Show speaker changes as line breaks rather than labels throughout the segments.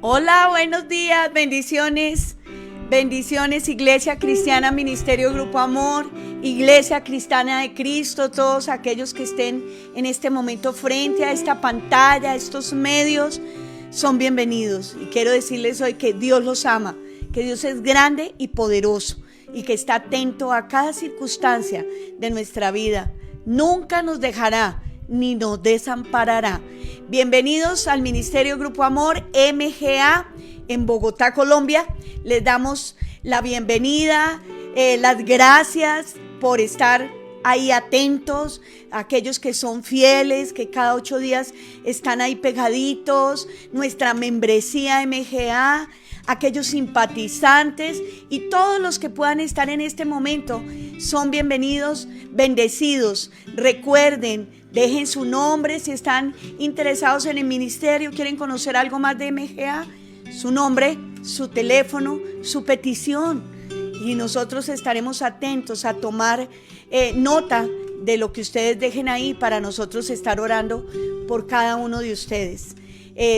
Hola, buenos días, bendiciones, bendiciones, Iglesia Cristiana, Ministerio Grupo Amor, Iglesia Cristiana de Cristo, todos aquellos que estén en este momento frente a esta pantalla, a estos medios, son bienvenidos. Y quiero decirles hoy que Dios los ama, que Dios es grande y poderoso y que está atento a cada circunstancia de nuestra vida. Nunca nos dejará ni nos desamparará. Bienvenidos al Ministerio Grupo Amor MGA en Bogotá, Colombia. Les damos la bienvenida, las gracias por estar ahí atentos, aquellos que son fieles, que cada 8 días están ahí pegaditos, nuestra membresía MGA, aquellos simpatizantes y todos los que puedan estar en este momento son bienvenidos, bendecidos. Recuerden, dejen su nombre si están interesados en el ministerio, quieren conocer algo más de MGA, su nombre, su teléfono, su petición. Y nosotros estaremos atentos a tomar nota de lo que ustedes dejen ahí para nosotros estar orando por cada uno de ustedes.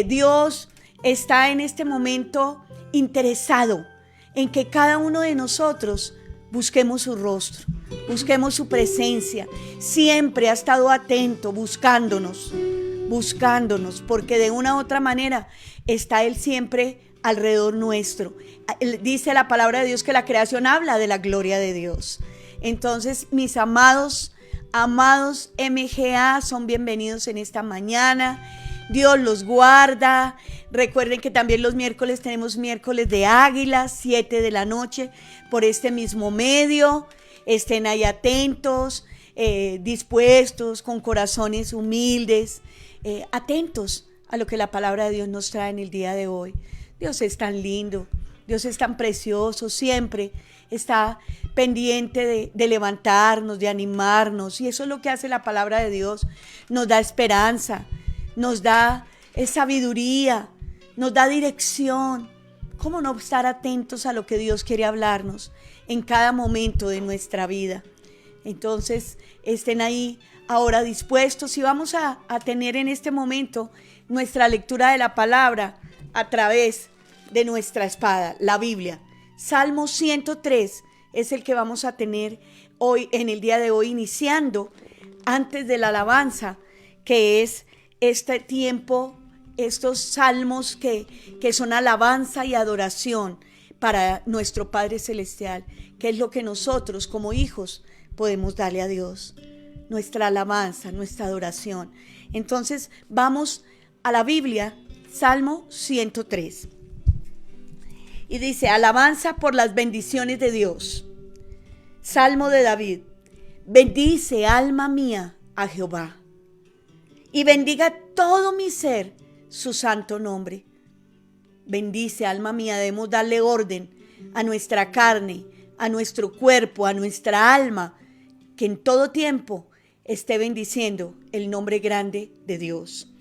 Dios está en este momento interesado en que cada uno de nosotros busquemos su rostro, busquemos su presencia. Siempre ha estado atento, buscándonos, porque de una u otra manera está Él siempre alrededor nuestro. Dice la palabra de Dios que la creación habla de la gloria de Dios. Entonces, mis amados MGA son bienvenidos en esta mañana. Dios los guarda. Recuerden que también los miércoles tenemos miércoles de águilas, 7 de la noche, por este mismo medio. Estén ahí atentos, dispuestos, con corazones humildes, atentos a lo que la palabra de Dios nos trae en el día de hoy. Dios es tan lindo, Dios es tan precioso, siempre está pendiente de levantarnos, de animarnos, y eso es lo que hace la palabra de Dios. Nos da esperanza, nos da sabiduría, nos da dirección. ¿Cómo no estar atentos a lo que Dios quiere hablarnos en cada momento de nuestra vida? Entonces, estén ahí ahora dispuestos y vamos a tener en este momento nuestra lectura de la palabra a través de nuestra espada, la Biblia. Salmo 103 es el que vamos a tener hoy, en el día de hoy, iniciando antes de la alabanza, que es este tiempo, estos salmos que son alabanza y adoración para nuestro Padre Celestial, que es lo que nosotros como hijos podemos darle a Dios, nuestra alabanza, nuestra adoración. Entonces vamos a la Biblia, Salmo 103. Y dice: alabanza por las bendiciones de Dios. Salmo de David. Bendice, alma mía, a Jehová, y bendiga todo mi ser su santo nombre. Bendice, alma mía, debemos darle orden a nuestra carne, a nuestro cuerpo, a nuestra alma, que en todo tiempo esté bendiciendo el nombre grande de Dios.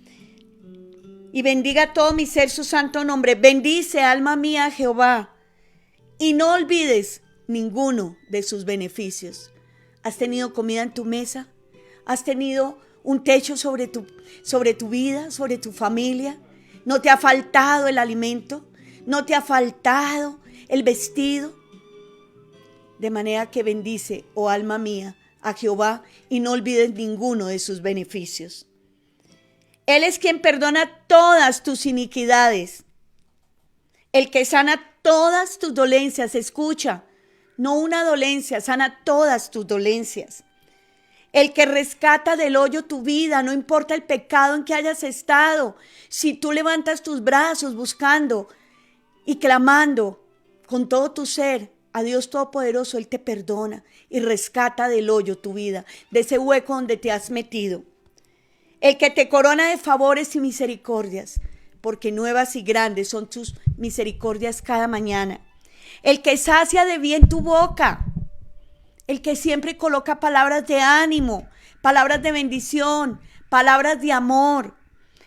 Y bendiga todo mi ser su santo nombre. Bendice, alma mía, a Jehová, y no olvides ninguno de sus beneficios. ¿Has tenido comida en tu mesa? ¿Has tenido un techo sobre tu vida, sobre tu familia? ¿No te ha faltado el alimento? ¿No te ha faltado el vestido? De manera que bendice, oh alma mía, a Jehová y no olvides ninguno de sus beneficios. Él es quien perdona todas tus iniquidades, el que sana todas tus dolencias. Escucha, no una dolencia, sana todas tus dolencias. El que rescata del hoyo tu vida, no importa el pecado en que hayas estado. Si tú levantas tus brazos buscando y clamando con todo tu ser a Dios Todopoderoso, Él te perdona y rescata del hoyo tu vida, de ese hueco donde te has metido. El que te corona de favores y misericordias, porque nuevas y grandes son tus misericordias cada mañana. El que sacia de bien tu boca, el que siempre coloca palabras de ánimo, palabras de bendición, palabras de amor,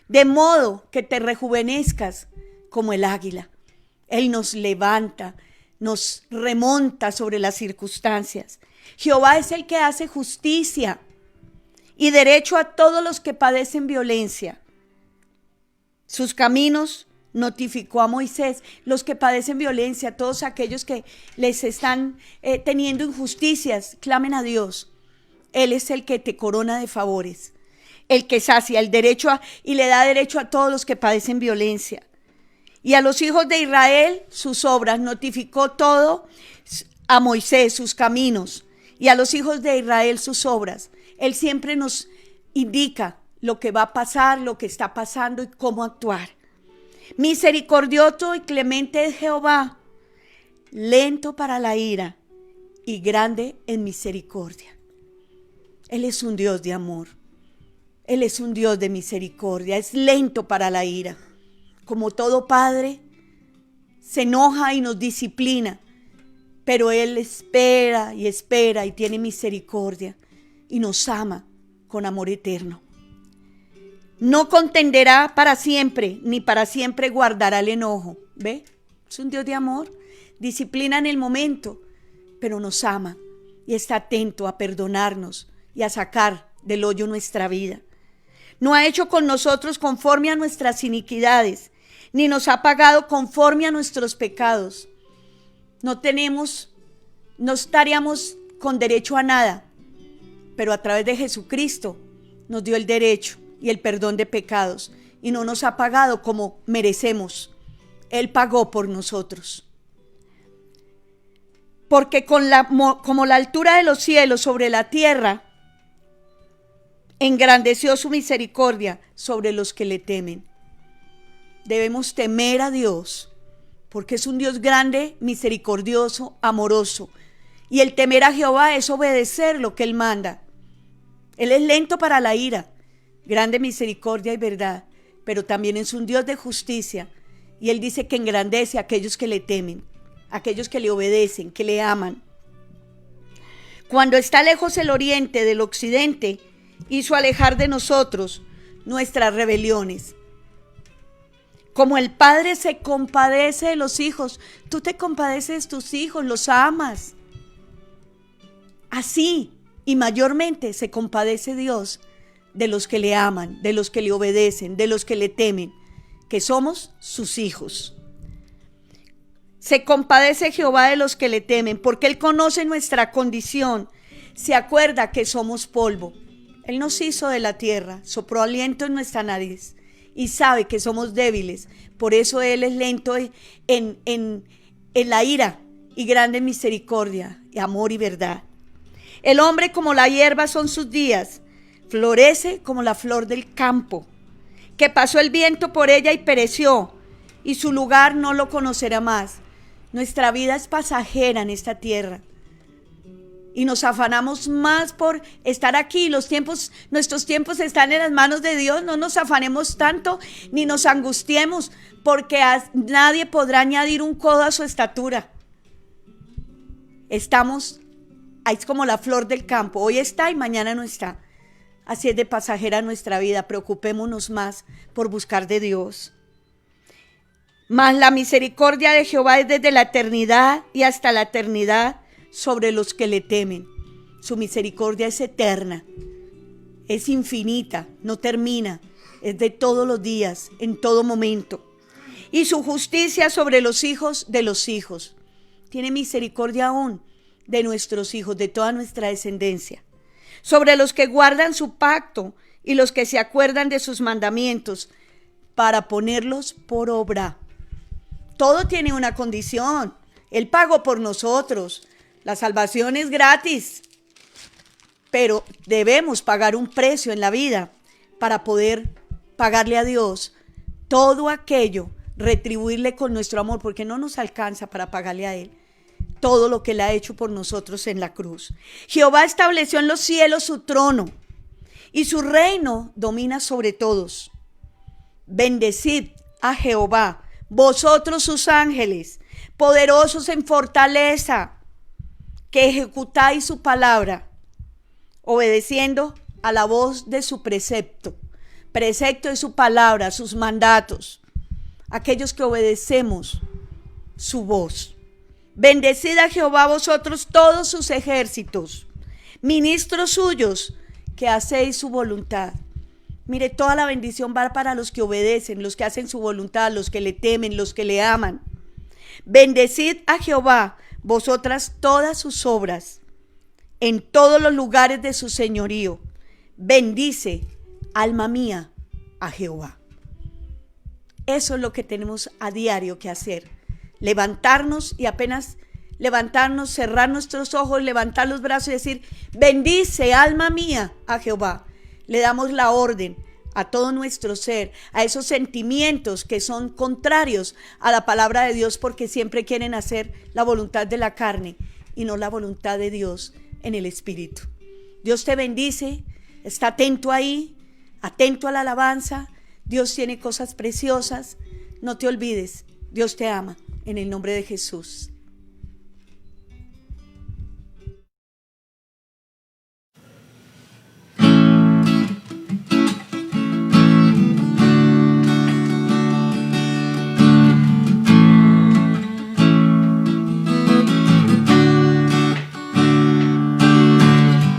de modo que te rejuvenezcas como el águila. Él nos levanta, nos remonta sobre las circunstancias. Jehová es el que hace justicia y derecho a todos los que padecen violencia. Sus caminos notificó a Moisés. Los que padecen violencia, todos aquellos que les están teniendo injusticias, clamen a Dios. Él es el que te corona de favores, el que sacia el derecho y le da derecho a todos los que padecen violencia. Y a los hijos de Israel sus obras, notificó todo a Moisés sus caminos, y a los hijos de Israel sus obras. Él siempre nos indica lo que va a pasar, lo que está pasando y cómo actuar. Misericordioso y clemente es Jehová, lento para la ira y grande en misericordia. Él es un Dios de amor, Él es un Dios de misericordia, es lento para la ira. Como todo padre, se enoja y nos disciplina, pero Él espera y tiene misericordia y nos ama con amor eterno. No contenderá para siempre, ni para siempre guardará el enojo. ¿Ve? Es un Dios de amor. Disciplina en el momento, pero nos ama y está atento a perdonarnos y a sacar del hoyo nuestra vida. No ha hecho con nosotros conforme a nuestras iniquidades, ni nos ha pagado conforme a nuestros pecados. No estaríamos con derecho a nada, pero a través de Jesucristo nos dio el derecho y el perdón de pecados, y no nos ha pagado como merecemos. Él pagó por nosotros. Porque como la altura de los cielos sobre la tierra, engrandeció su misericordia sobre los que le temen. Debemos temer a Dios, porque es un Dios grande, misericordioso, amoroso. Y el temer a Jehová es obedecer lo que Él manda. Él es lento para la ira, grande misericordia y verdad, pero también es un Dios de justicia. Y Él dice que engrandece a aquellos que le temen, a aquellos que le obedecen, que le aman. Cuando está lejos el oriente del occidente, hizo alejar de nosotros nuestras rebeliones. Como el padre se compadece de los hijos, tú te compadeces de tus hijos, los amas. Así y mayormente se compadece Dios de los que le aman, de los que le obedecen, de los que le temen, que somos sus hijos. Se compadece Jehová de los que le temen, porque Él conoce nuestra condición, se acuerda que somos polvo. Él nos hizo de la tierra, sopló aliento en nuestra nariz y sabe que somos débiles. Por eso Él es lento en la ira y grande en misericordia, y amor y verdad. El hombre como la hierba son sus días, florece como la flor del campo, que pasó el viento por ella y pereció, y su lugar no lo conocerá más. Nuestra vida es pasajera en esta tierra. Y nos afanamos más por estar aquí. Nuestros tiempos están en las manos de Dios. No nos afanemos tanto ni nos angustiemos, porque nadie podrá añadir un codo a su estatura. Es como la flor del campo. Hoy está y mañana no está. Así es de pasajera nuestra vida. Preocupémonos más por buscar de Dios. Mas la misericordia de Jehová es desde la eternidad y hasta la eternidad sobre los que le temen. Su misericordia es eterna, es infinita, no termina, es de todos los días, en todo momento. Y su justicia sobre los hijos de los hijos. Tiene misericordia aún de nuestros hijos, de toda nuestra descendencia. Sobre los que guardan su pacto y los que se acuerdan de sus mandamientos, para ponerlos por obra. Todo tiene una condición. Él pagó por nosotros. La salvación es gratis. Pero debemos pagar un precio en la vida para poder pagarle a Dios todo aquello, retribuirle con nuestro amor, porque no nos alcanza para pagarle a Él todo lo que Él ha hecho por nosotros en la cruz. Jehová estableció en los cielos su trono y su reino domina sobre todos. Bendecid a Jehová, vosotros sus ángeles, poderosos en fortaleza, que ejecutáis su palabra, obedeciendo a la voz de su precepto. Precepto es su palabra, sus mandatos. Aquellos que obedecemos su voz. Bendecid a Jehová vosotros todos sus ejércitos, ministros suyos, que hacéis su voluntad. Mire, toda la bendición va para los que obedecen, los que hacen su voluntad, los que le temen, los que le aman. Bendecid a Jehová vosotras todas sus obras, en todos los lugares de su señorío. Bendice, alma mía, a Jehová. Eso es lo que tenemos a diario que hacer. Levantarnos y apenas levantarnos, cerrar nuestros ojos, levantar los brazos y decir: bendice, alma mía, a Jehová. Le damos la orden a todo nuestro ser, a esos sentimientos que son contrarios a la palabra de Dios, porque siempre quieren hacer la voluntad de la carne y no la voluntad de Dios en el Espíritu. Dios te bendice, está atento ahí, atento a la alabanza. Dios tiene cosas preciosas, no te olvides, Dios te ama, en el nombre de Jesús.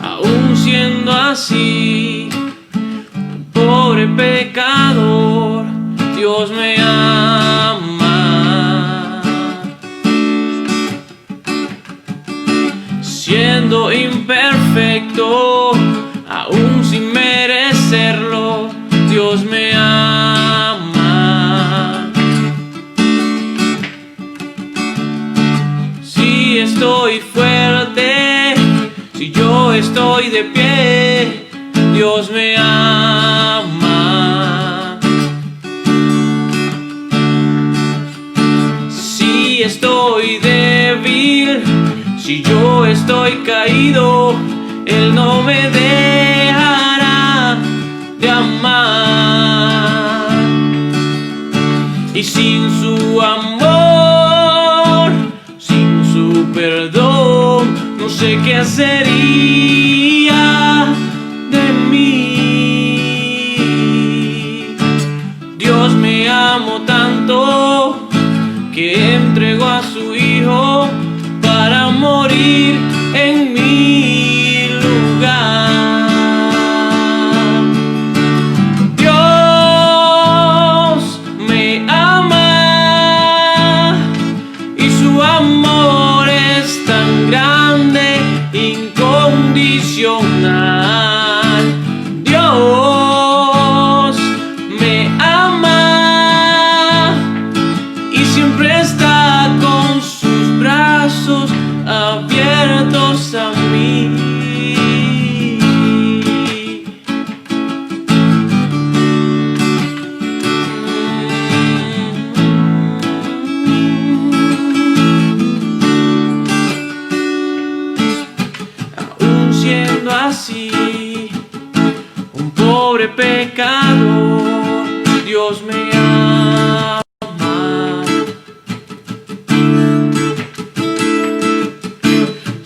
Aún siendo así, un pobre pecador, Dios me ama. Siendo imperfecto, aún sin merecerlo, Dios me ama. Si estoy fuerte, si yo estoy de pie, Dios me ama. Si estoy débil, si yo estoy caído, Él no me dejará de amar. Y sin su amor, sin su perdón, no sé qué sería de mí. Dios me amó tanto que entregó a su Hijo para morir en mi lugar. Dios me ama y su amor es tan grande, incondicional. Dios me ama y siempre está con sus brazos abiertos a mí. Aún siendo así, un pobre pecador, Dios me ama.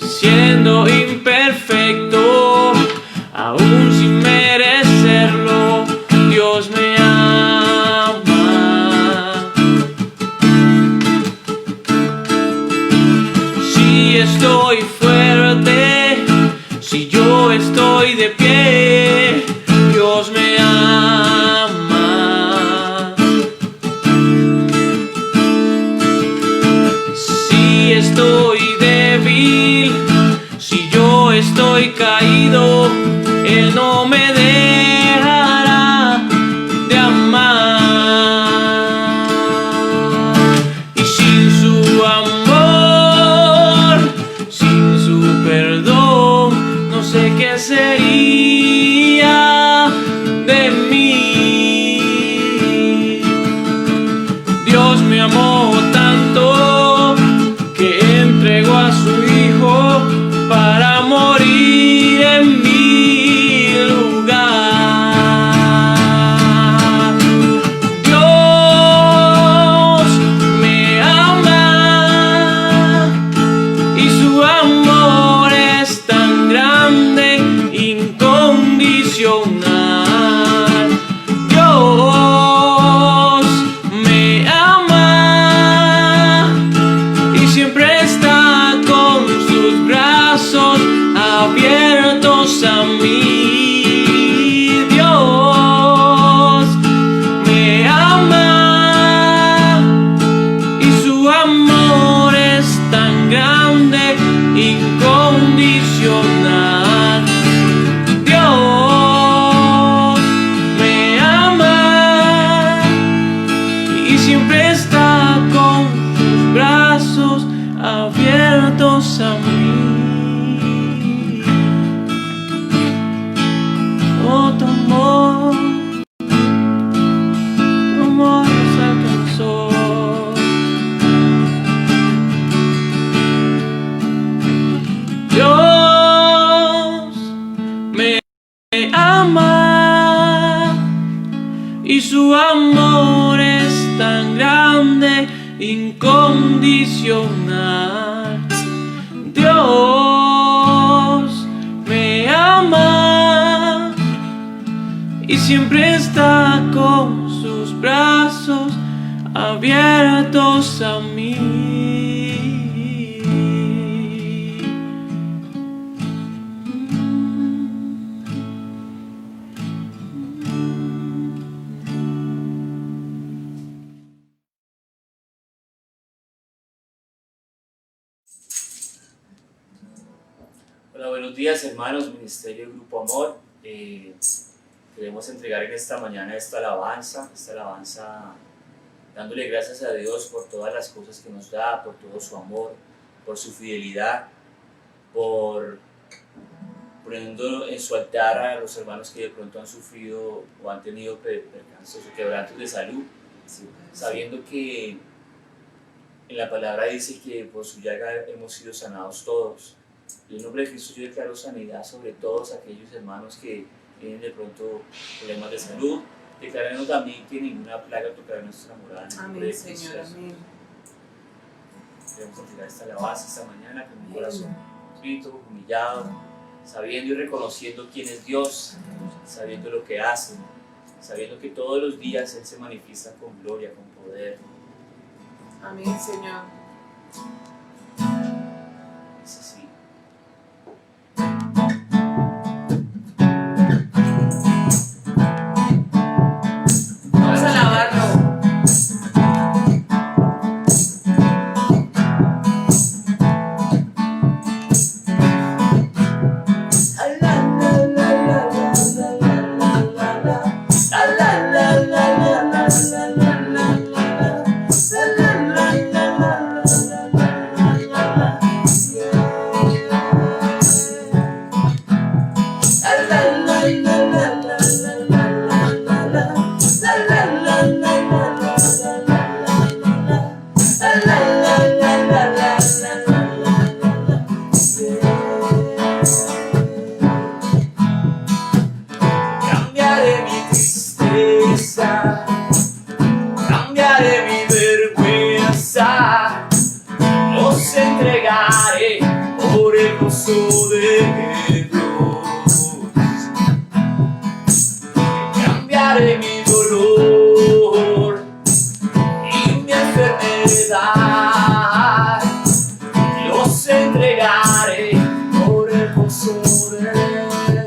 Siendo imperfecto, aún sin merecerlo, Dios me ama. Si estoy fuerte, estoy de pie, Dios me ama. Si estoy débil, si yo estoy caído, Él no me dejará de amar. Y sin su amor, sin su perdón, no sé qué sería de mí. Dios me amó tanto que entregó a su Hijo para morir en mi lugar. Dios me ama y su amor es tan grande, incondicional. Dios me ama y siempre está con sus brazos abiertos a mí. Dios me ama y su amor es tan grande, incondicional. Dios me ama y siempre está con sus brazos abiertos a mí. Oh, tu amor nos alcanzó. Dios me ama y su amor es tan grande, incondicional. Dios me ama y siempre está con sus brazos abiertos a mí.
Hola, buenos días hermanos, Ministerio Grupo Amor. Queremos entregar en esta mañana esta alabanza dándole gracias a Dios por todas las cosas que nos da, por todo su amor, por su fidelidad, por poniendo en su altar a los hermanos que de pronto han sufrido o han tenido percances o quebrantos de salud, sabiendo que en la palabra dice que por su llaga hemos sido sanados todos. En el nombre de Cristo yo declaro sanidad sobre todos aquellos hermanos que tienen de pronto problemas de salud. Declarando también que ninguna plaga tocará nuestra morada.
Amén, Señor, amén.
Queremos entregar esta alabanza esta mañana con un corazón contrito, humillado, sabiendo y reconociendo quién es Dios, sabiendo lo que hace, sabiendo que todos los días Él se manifiesta con gloria, con poder.
Amén, Señor.
Es así.
Vamos a alabarlo.
Cambiaré mi tristeza, cambiaré mi vergüenza, los entregaré por el gozo de Dios. Cambiaré mi dolor y mi enfermedad, los entregaré por el gozo de Dios.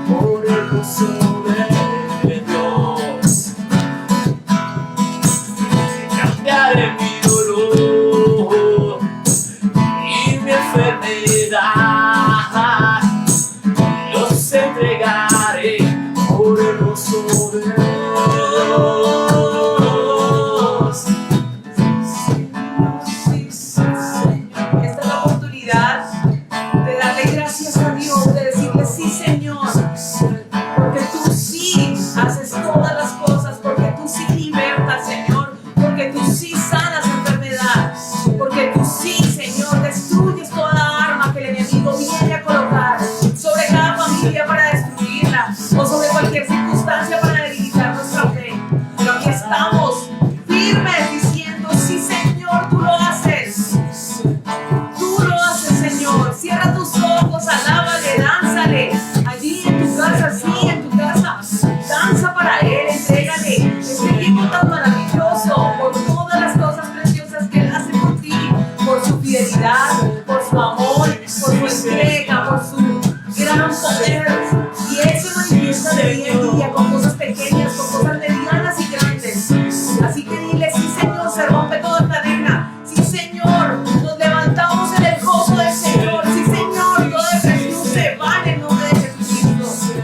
por el gozo de Dios. Cambiaré mi dolor y mi enfermedad, los entregaré por el gozo de Dios.
Sí, Señor. Esta es la oportunidad de darle gracias a Dios, de decirle sí, Señor, porque tú sí haces todas las cosas, porque tú sí libertas, Señor, porque tú sí sanas enfermedad, porque tú sí, Señor, destruyes toda arma que el enemigo viene a colocar sobre cada familia para destruirla, o sobre cualquier circunstancia para debilitar nuestra fe. Pero aquí estamos firmes diciendo sí, Señor, tú lo haces. Tú lo haces, Señor. Cierra tus ojos, alábale, dánzale. Allí en tu casa, sí, en tu casa. Danza para Él, entrégale este tiempo tan maravilloso por todas las cosas preciosas que Él hace por ti, por su fidelidad, por su amor, por su entrega, por su gran poder. Y Él se manifiesta de día en día con cosas pequeñas, con cosas medianas y grandes. Así que dile, sí, Señor, se rompe toda cadena. Sí, Señor, nos levantamos en el gozo del Señor. Sí, Señor, toda depresión se va en el nombre de Jesucristo.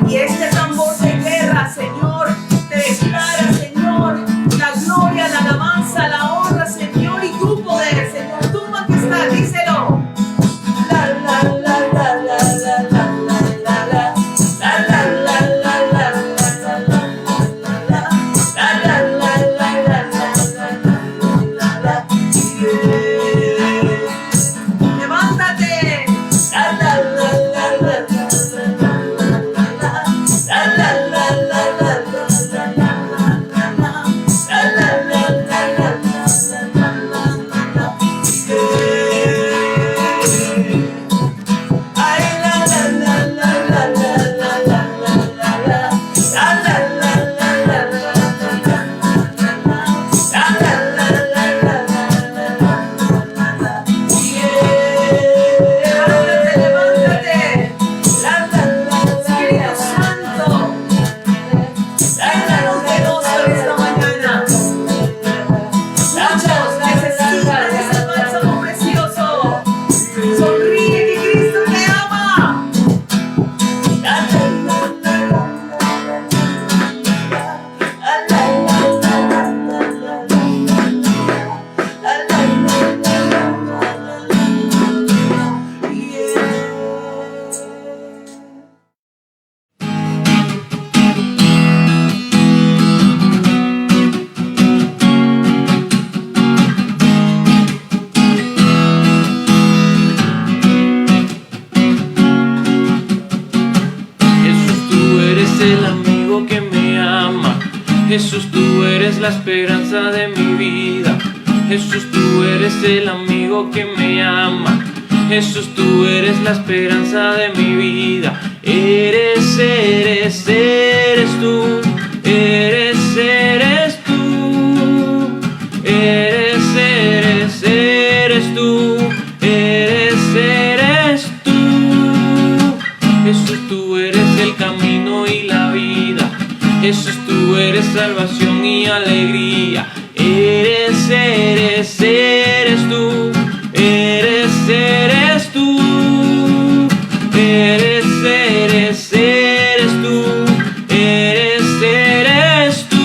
Y este tambor de guerra, Señor, te declara, Señor, la gloria, la alabanza, la honra, Señor, y tu poder, Señor, tu majestad, díselo. La, la, la, la, la, la, la, la, la, la. La, la, la, la, la, la, la, la, la, la. La, la, la, la, la, la, la, la, yeah. Levántate. La, la, la, la, la, la, la, la, la, la, la, la, la, la, la, la, la,
Jesús, tú eres la esperanza de mi vida. Jesús, tú eres el amigo que me ama. Jesús, tú eres la esperanza de mi vida. Eres tú. Eres tú. Eres tú. Eres tú. Jesús, tú eres el camino y la vida. Jesús, tú eres salvación y alegría. Eres tú. Eres tú. Eres tú. Eres tú.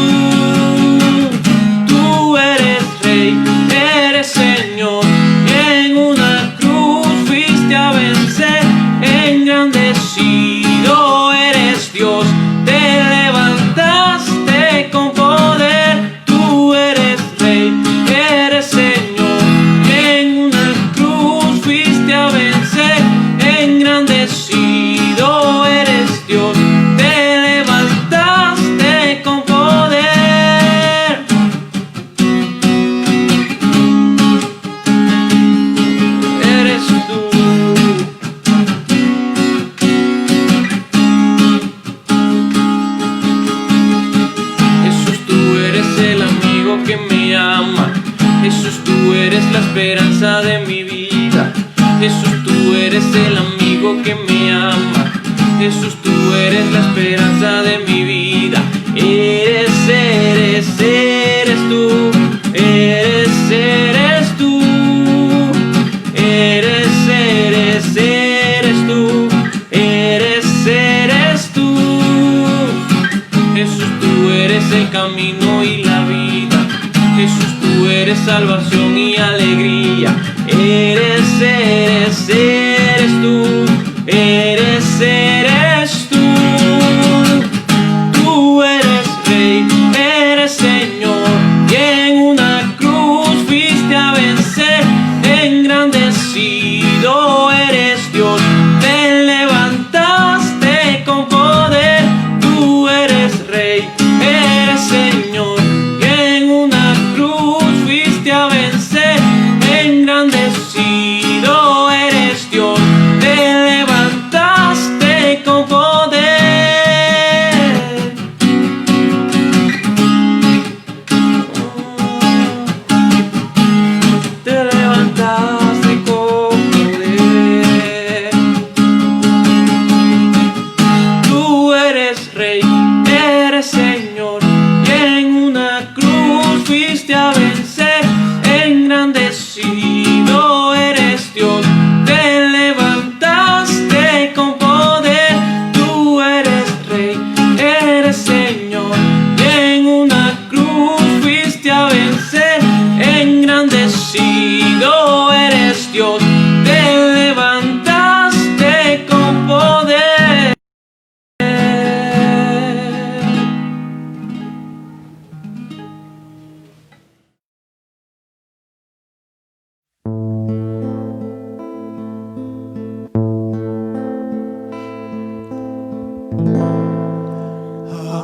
Tú eres Rey, eres Señor. En una cruz fuiste a vencer. Engrandecido eres Dios. Te levantaste con poder. Tú eres Rey, eres Señor. En una cruz fuiste a vencer. Engrandecido eres Dios. Te levantaste con poder. Eres tú. Jesús, tú eres el amigo que me ama. Jesús, tú eres la esperanza de mi vida. Jesús, tú eres el amigo que me ama. Jesús, Jesús, tú eres la esperanza de mi vida. Eres tú. Eres tú. Eres tú. Eres tú. Jesús, tú eres el camino y la vida. Jesús, tú eres salvación y alegría. Eres tú. Eres tú. Tú eres Rey, eres Señor, y en una cruz fuiste a vencer. Engrandecido eres Dios, te levantaste con poder. Tú eres Rey, eres Señor, y en una cruz fuiste a vencer. Engrandecido eres Dios, te levantaste con poder. Te levantaste con poder. Tú eres Rey, eres Señor, y en una cruz fuiste a vencer. Engrandecido eres Dios, te levantaste con poder. Tú eres Rey, eres Señor, y en una cruz fuiste a vencer. Engrandecido eres Dios, te levantaste con poder.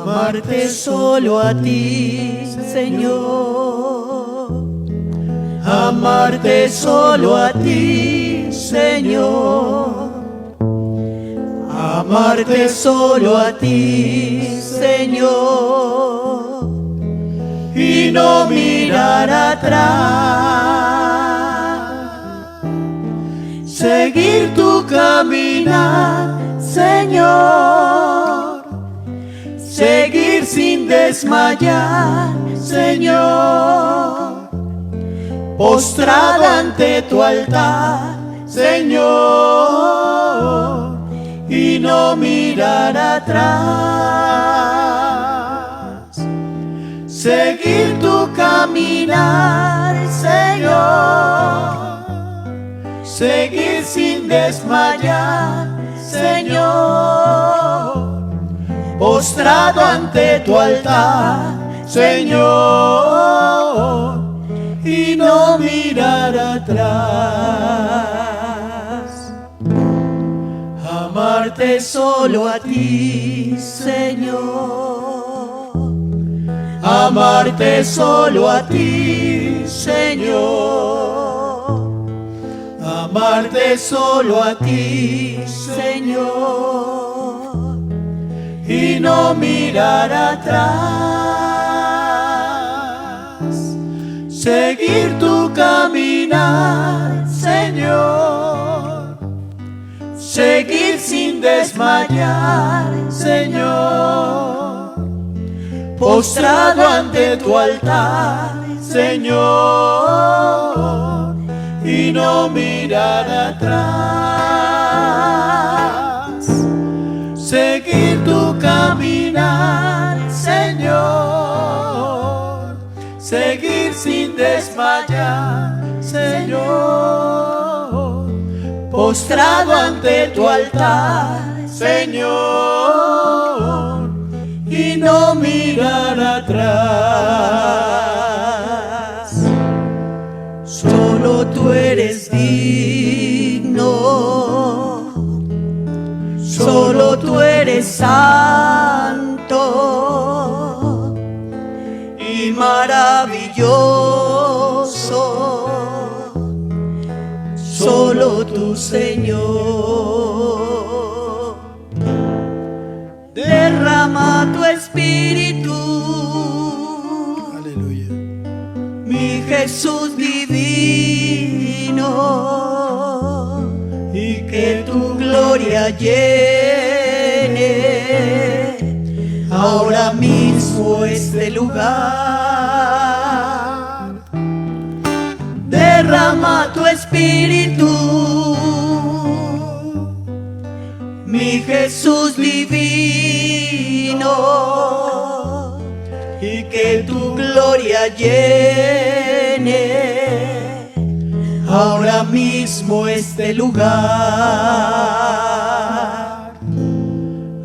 Amarte solo a ti, Señor. Amarte solo a ti, Señor. Amarte solo a ti, Señor. Y no mirar atrás. Seguir tu caminar, Señor. Seguir sin desmayar, Señor. Postrado ante tu altar, Señor, y no mirar atrás. Seguir tu caminar, Señor. Seguir sin desmayar, Señor. Postrado ante tu altar, Señor, y no mirar atrás. Amarte solo a ti, Señor. Amarte solo a ti, Señor. Amarte solo a ti, Señor. Y no mirar atrás. Seguir tu caminar, Señor. Seguir sin desmayar, Señor. Postrado ante tu altar, Señor, y no mirar atrás. Seguir tu caminar, Señor. Seguir sin desmayar, Señor. Postrado ante tu altar, Señor, y no mirar atrás. Solo tú eres digno. Solo tú eres santo y maravilloso. Solo tú, Señor. Derrama tu espíritu.
Aleluya.
Mi Jesús divino, y que tu gloria llene ahora mismo este lugar. Derrama tu espíritu, mi Jesús divino, y que tu gloria llene ahora mismo este lugar.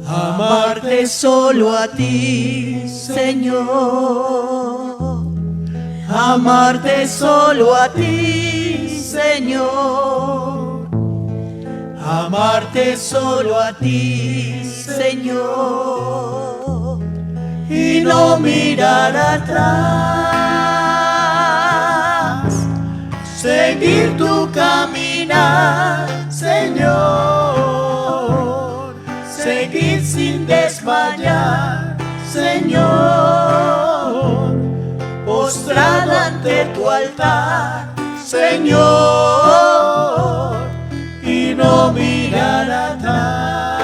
Amarte solo a ti, Señor. Amarte solo a ti, Señor. Amarte solo a ti, Señor. Y no mirar atrás. Seguir tu caminar, Señor. Seguir sin desmayar, Señor. Postrado ante tu altar, Señor, y no mirar atrás.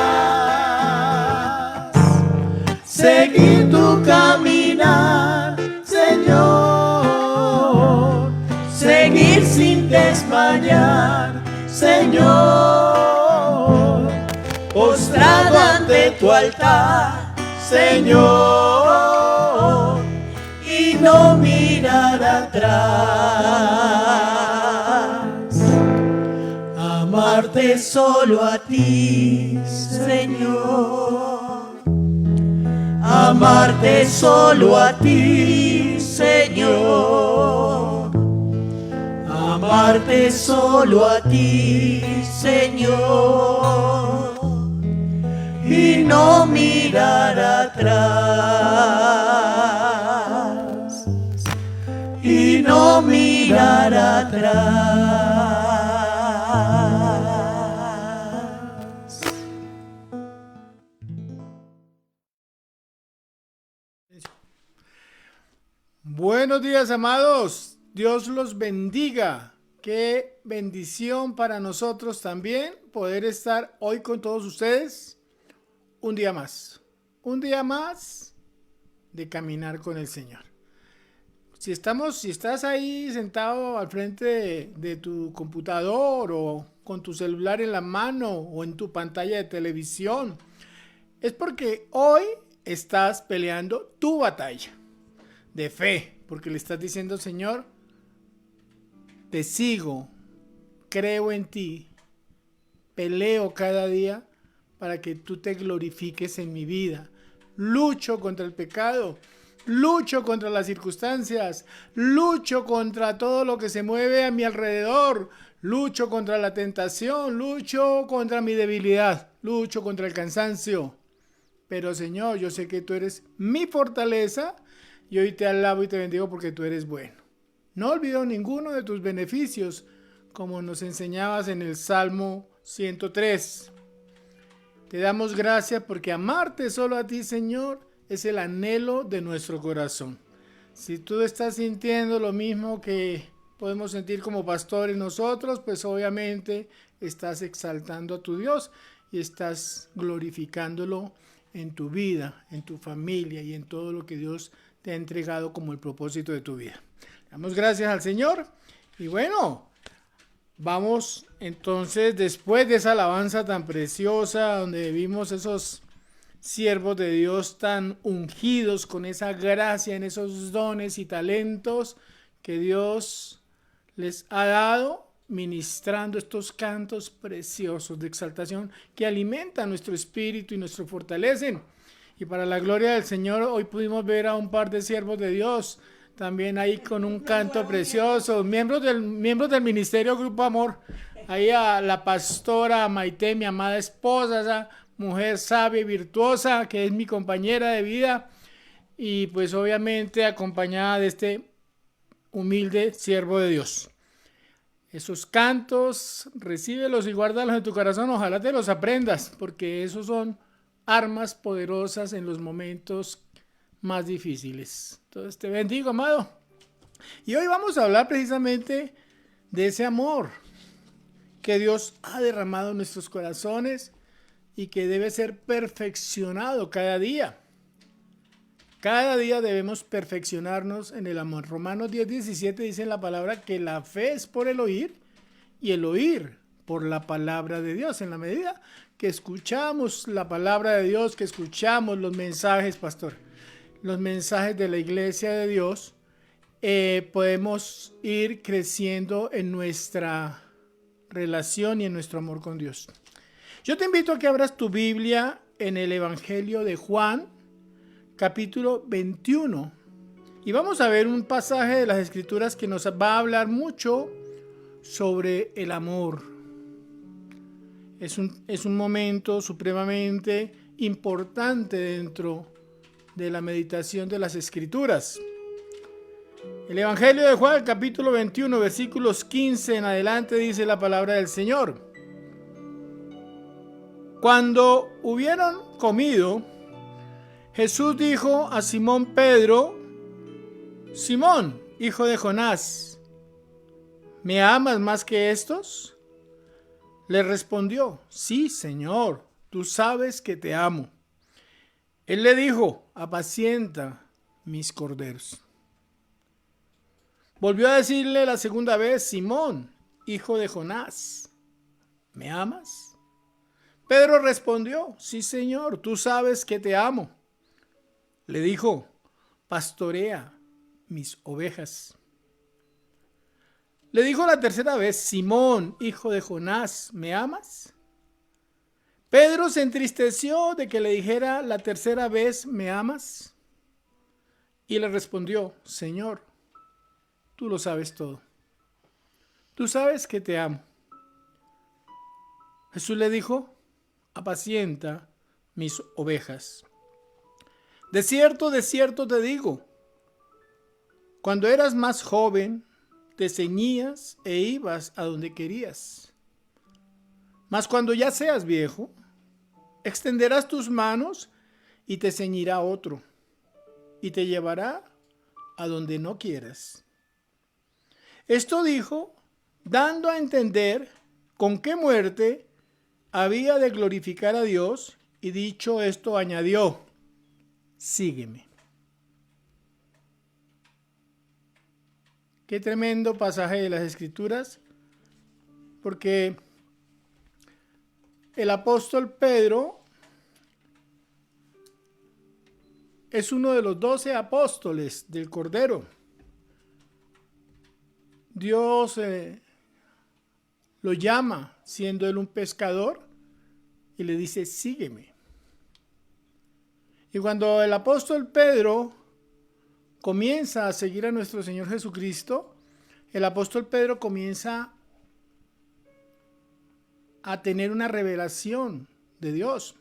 Seguir tu caminar, Señor. Seguir sin desmayar, Señor. Postrado ante tu altar, Señor, y no mirar atrás. Amarte solo a ti, Señor. Amarte solo a ti, Señor. Amarte solo a ti, Señor. Y no mirar atrás. Y no mirar atrás.
Buenos días, amados. Dios los bendiga. Qué bendición para nosotros también poder estar hoy con todos ustedes. Un día más de caminar con el Señor. Si estás ahí sentado al frente de tu computador o con tu celular en la mano o en tu pantalla de televisión, es porque hoy estás peleando tu batalla de fe, porque le estás diciendo: Señor, te sigo, creo en ti, peleo cada día para que tú te glorifiques en mi vida. Lucho contra el pecado, lucho contra las circunstancias, lucho contra todo lo que se mueve a mi alrededor, lucho contra la tentación, lucho contra mi debilidad, lucho contra el cansancio. Pero Señor, yo sé que tú eres mi fortaleza y hoy te alabo y te bendigo porque tú eres bueno. No olvido ninguno de tus beneficios, como nos enseñabas en el Salmo 103. Te damos gracias porque amarte solo a ti, Señor, es el anhelo de nuestro corazón. Si tú estás sintiendo lo mismo que podemos sentir como pastores nosotros, pues obviamente estás exaltando a tu Dios y estás glorificándolo en tu vida, en tu familia y en todo lo que Dios te ha entregado como el propósito de tu vida. Damos gracias al Señor y bueno, vamos entonces, después de esa alabanza tan preciosa, donde vimos esos siervos de Dios tan ungidos con esa gracia, en esos dones y talentos que Dios les ha dado, ministrando estos cantos preciosos de exaltación que alimentan nuestro espíritu y nos fortalecen. Y para la gloria del Señor, hoy pudimos ver a un par de siervos de Dios también ahí con un canto precioso, miembros del Ministerio Grupo Amor. Ahí a la pastora Maite, mi amada esposa, esa mujer sabia y virtuosa que es mi compañera de vida, y pues obviamente acompañada de este humilde siervo de Dios. Esos cantos, recíbelos y guárdalos en tu corazón, ojalá te los aprendas, porque esos son armas poderosas en los momentos más difíciles. Entonces te bendigo, amado. Y hoy vamos a hablar precisamente de ese amor que Dios ha derramado en nuestros corazones y que debe ser perfeccionado cada día. Cada día debemos perfeccionarnos en el amor. Romanos 10:17 dice en la palabra que la fe es por el oír y el oír por la palabra de Dios. En la medida que escuchamos la palabra de Dios, que escuchamos los mensajes, pastor, los mensajes de la iglesia de Dios, podemos ir creciendo en nuestra relación y en nuestro amor con Dios. Yo te invito a que abras tu Biblia en el Evangelio de Juan, capítulo 21. Y vamos a ver un pasaje de las Escrituras que nos va a hablar mucho sobre el amor. Es un momento supremamente importante dentro de la meditación de las Escrituras. El Evangelio de Juan, capítulo 21, versículos 15 en adelante, dice la palabra del Señor. Cuando hubieron comido, Jesús dijo a Simón Pedro: Simón, hijo de Jonás, ¿me amas más que estos? Le respondió: sí, Señor, tú sabes que te amo. Él le dijo: apacienta mis corderos. Volvió a decirle la segunda vez: Simón, hijo de Jonás, ¿me amas? Pedro respondió: sí, Señor, tú sabes que te amo. Le dijo: pastorea mis ovejas. Le dijo la tercera vez: Simón, hijo de Jonás, ¿me amas? Pedro se entristeció de que le dijera la tercera vez: ¿me amas? Y le respondió: Señor, tú lo sabes todo. Tú sabes que te amo. Jesús le dijo: apacienta mis ovejas. De cierto te digo, cuando eras más joven, te ceñías e ibas a donde querías. Mas cuando ya seas viejo, extenderás tus manos y te ceñirá otro, y te llevará a donde no quieras. Esto dijo, dando a entender con qué muerte había de glorificar a Dios, y dicho esto añadió: sígueme. Qué tremendo pasaje de las Escrituras, porque el apóstol Pedro es uno de los 12 apóstoles del Cordero. Dios lo llama, siendo él un pescador, y le dice: sígueme. Y cuando el apóstol Pedro comienza a seguir a nuestro Señor Jesucristo, el apóstol Pedro comienza a tener una revelación de Dios.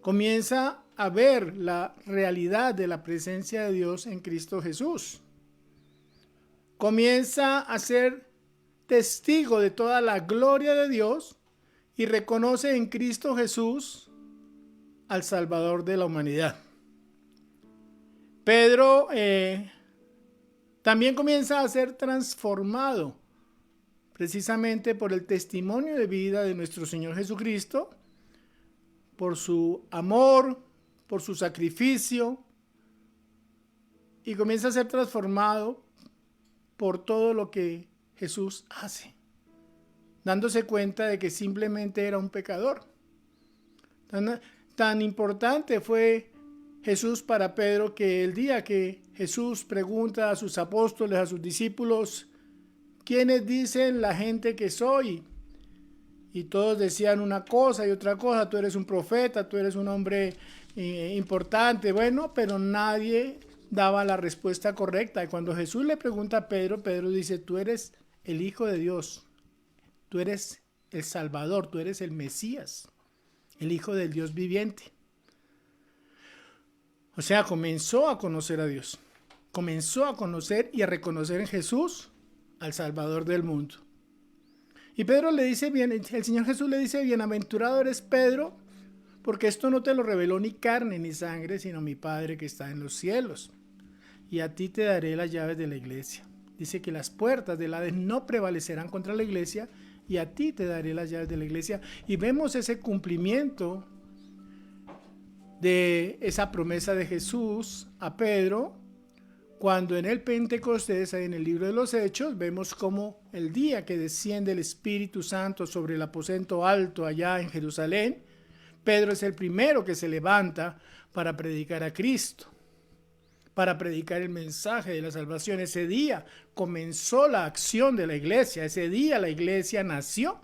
Comienza a ver la realidad de la presencia de Dios en Cristo Jesús. Comienza a ser testigo de toda la gloria de Dios y reconoce en Cristo Jesús al Salvador de la humanidad. Pedro también comienza a ser transformado precisamente por el testimonio de vida de nuestro Señor Jesucristo, por su amor, por su sacrificio, y comienza a ser transformado por todo lo que Jesús hace, dándose cuenta de que simplemente era un pecador. Tan importante fue Jesús para Pedro que el día que Jesús pregunta a sus apóstoles, a sus discípulos: ¿quiénes dicen la gente que soy? Y todos decían una cosa y otra cosa: tú eres un profeta, tú eres un hombre importante. Bueno, pero nadie daba la respuesta correcta. Y cuando Jesús le pregunta a Pedro, Pedro dice: tú eres el Hijo de Dios, tú eres el Salvador, tú eres el Mesías, el Hijo del Dios viviente. O sea, comenzó a conocer a Dios, comenzó a conocer y a reconocer en Jesús al Salvador del mundo. Y Pedro le dice, el Señor Jesús le dice: bienaventurado eres Pedro, porque esto no te lo reveló ni carne ni sangre, sino mi Padre que está en los cielos. Y a ti te daré las llaves de la iglesia. Dice que las puertas del Hades no prevalecerán contra la iglesia, y a ti te daré las llaves de la iglesia. Y vemos ese cumplimiento de esa promesa de Jesús a Pedro, cuando en el Pentecostés, en el libro de los Hechos, vemos como el día que desciende el Espíritu Santo sobre el aposento alto allá en Jerusalén, Pedro es el primero que se levanta para predicar a Cristo, para predicar el mensaje de la salvación. Ese día comenzó la acción de la iglesia, ese día la iglesia nació.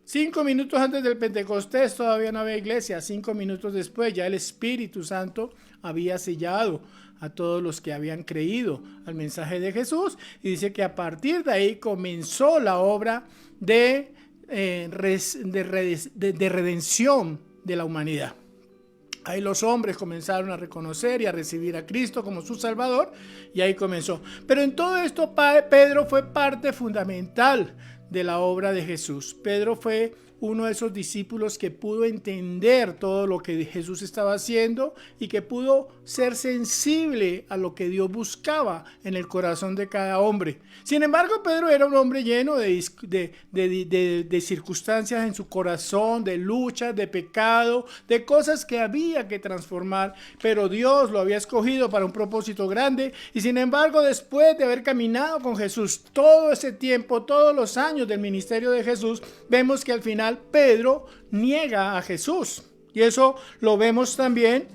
5 minutos antes del Pentecostés todavía no había iglesia. 5 minutos después ya el Espíritu Santo había sellado a todos los que habían creído al mensaje de Jesús. Y dice que a partir de ahí comenzó la obra de redención de la humanidad. Ahí los hombres comenzaron a reconocer y a recibir a Cristo como su Salvador, y ahí comenzó. Pero en todo esto Pedro fue parte fundamental de la obra de Jesús. Pedro fue uno de esos discípulos que pudo entender todo lo que Jesús estaba haciendo y que pudo ser sensible a lo que Dios buscaba en el corazón de cada hombre. Sin embargo, Pedro era un hombre lleno de circunstancias en su corazón, de luchas, de pecado, de cosas que había que transformar, pero Dios lo había escogido para un propósito grande. Y sin embargo, después de haber caminado con Jesús todo ese tiempo, todos los años del ministerio de Jesús, vemos que al final Pedro niega a Jesús, y eso lo vemos también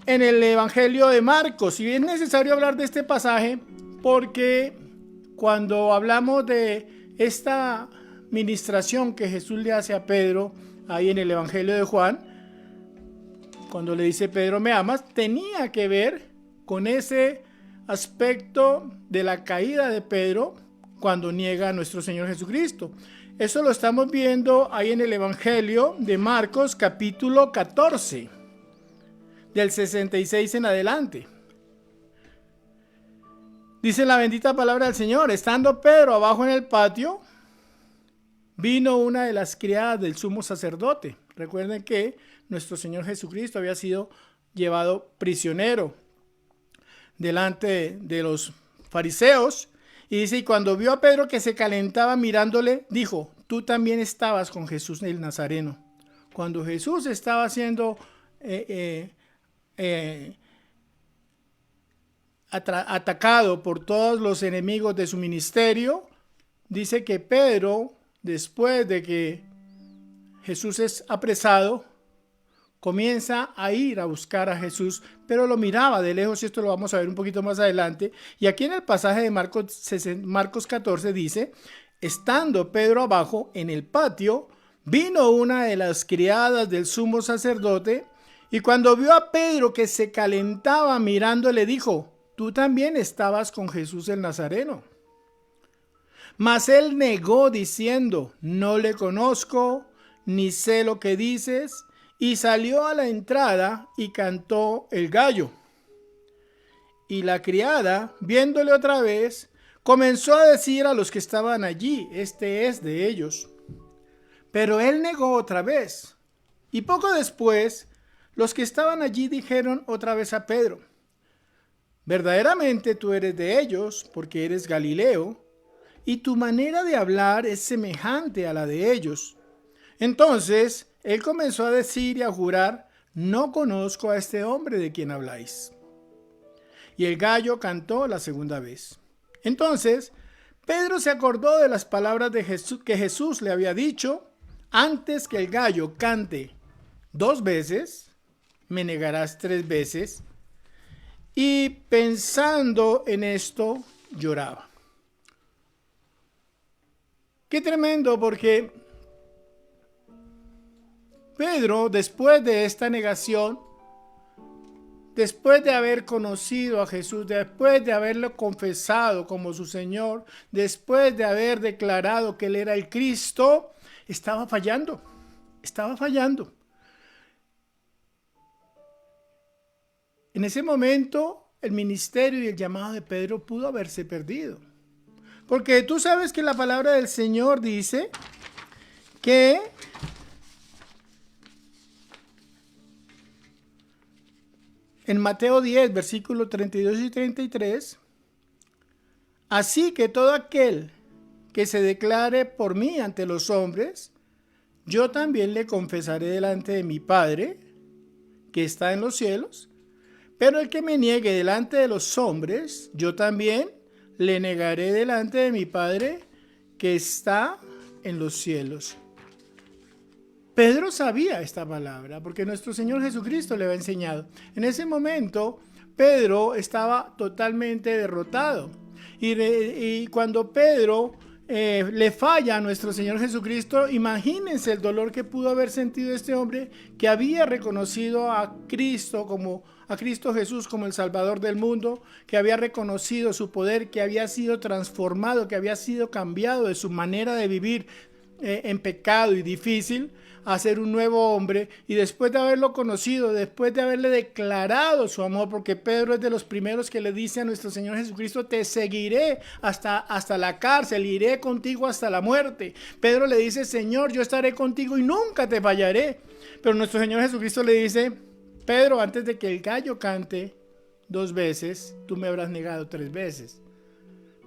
en el Evangelio de Marcos. Y es necesario hablar de este pasaje porque cuando hablamos de esta ministración que Jesús le hace a Pedro ahí en el Evangelio de Juan, cuando le dice: Pedro, ¿me amas?, tenía que ver con ese aspecto de la caída de Pedro cuando niega a nuestro Señor Jesucristo. Eso lo estamos viendo ahí en el Evangelio de Marcos, capítulo 14, del 66 en adelante. Dice la bendita palabra del Señor: estando Pedro abajo en el patio, vino una de las criadas del sumo sacerdote. Recuerden que nuestro Señor Jesucristo había sido llevado prisionero delante de los fariseos. Y dice: y cuando vio a Pedro que se calentaba mirándole, dijo: tú también estabas con Jesús el Nazareno. Cuando Jesús estaba siendo atacado por todos los enemigos de su ministerio, dice que Pedro, después de que Jesús es apresado, comienza a ir a buscar a Jesús, pero lo miraba de lejos, y esto lo vamos a ver un poquito más adelante. Y aquí en el pasaje de Marcos 14 dice: estando Pedro abajo en el patio, vino una de las criadas del sumo sacerdote, y cuando vio a Pedro que se calentaba mirándole, dijo: tú también estabas con Jesús el Nazareno. Mas él negó diciendo: no le conozco, ni sé lo que dices. Y salió a la entrada y cantó el gallo. Y la criada, viéndole otra vez, comenzó a decir a los que estaban allí: este es de ellos. Pero él negó otra vez. Y poco después, los que estaban allí dijeron otra vez a Pedro: verdaderamente tú eres de ellos, porque eres Galileo, y tu manera de hablar es semejante a la de ellos. Entonces él comenzó a decir y a jurar: no conozco a este hombre de quien habláis. Y el gallo cantó la segunda vez. Entonces Pedro se acordó de las palabras de Jesús, que Jesús le había dicho: antes que el gallo cante 2 veces, me negarás 3 veces. Y pensando en esto, lloraba. Qué tremendo, porque Pedro, después de esta negación, después de haber conocido a Jesús, después de haberlo confesado como su Señor, después de haber declarado que Él era el Cristo, estaba fallando. En ese momento, el ministerio y el llamado de Pedro pudo haberse perdido. Porque tú sabes que la palabra del Señor dice que en Mateo 10, versículos 32 y 33, así que todo aquel que se declare por mí ante los hombres, yo también le confesaré delante de mi Padre que está en los cielos, pero el que me niegue delante de los hombres, yo también le negaré delante de mi Padre que está en los cielos. Pedro sabía esta palabra porque nuestro Señor Jesucristo le había enseñado. En ese momento, Pedro estaba totalmente derrotado. Y cuando Pedro le falla a nuestro Señor Jesucristo, imagínense el dolor que pudo haber sentido este hombre que había reconocido a Cristo Jesús como el Salvador del mundo, que había reconocido su poder, que había sido transformado, que había sido cambiado de su manera de vivir en pecado y difícil a ser un nuevo hombre, y después de haberlo conocido, después de haberle declarado su amor, porque Pedro es de los primeros que le dice a nuestro Señor Jesucristo: te seguiré hasta la cárcel, iré contigo hasta la muerte. Pedro le dice: Señor, yo estaré contigo y nunca te fallaré. Pero nuestro Señor Jesucristo le dice: Pedro, antes de que el gallo cante 2 veces, tú me habrás negado 3 veces.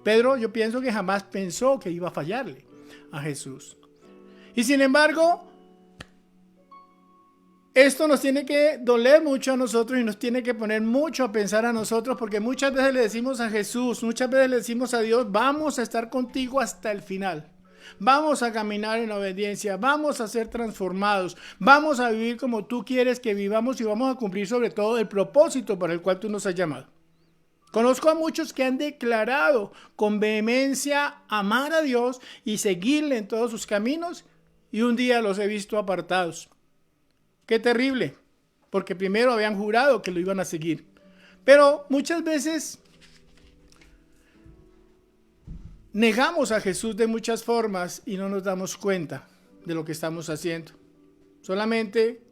Pedro, yo pienso que jamás pensó que iba a fallarle a Jesús. Y sin embargo, esto nos tiene que doler mucho a nosotros y nos tiene que poner mucho a pensar a nosotros, porque muchas veces le decimos a Jesús, muchas veces le decimos a Dios: vamos a estar contigo hasta el final. Vamos a caminar en obediencia, vamos a ser transformados, vamos a vivir como tú quieres que vivamos y vamos a cumplir sobre todo el propósito para el cual tú nos has llamado. Conozco a muchos que han declarado con vehemencia amar a Dios y seguirle en todos sus caminos, y un día los he visto apartados. Qué terrible, porque primero habían jurado que lo iban a seguir. Pero muchas veces negamos a Jesús de muchas formas y no nos damos cuenta de lo que estamos haciendo. Solamente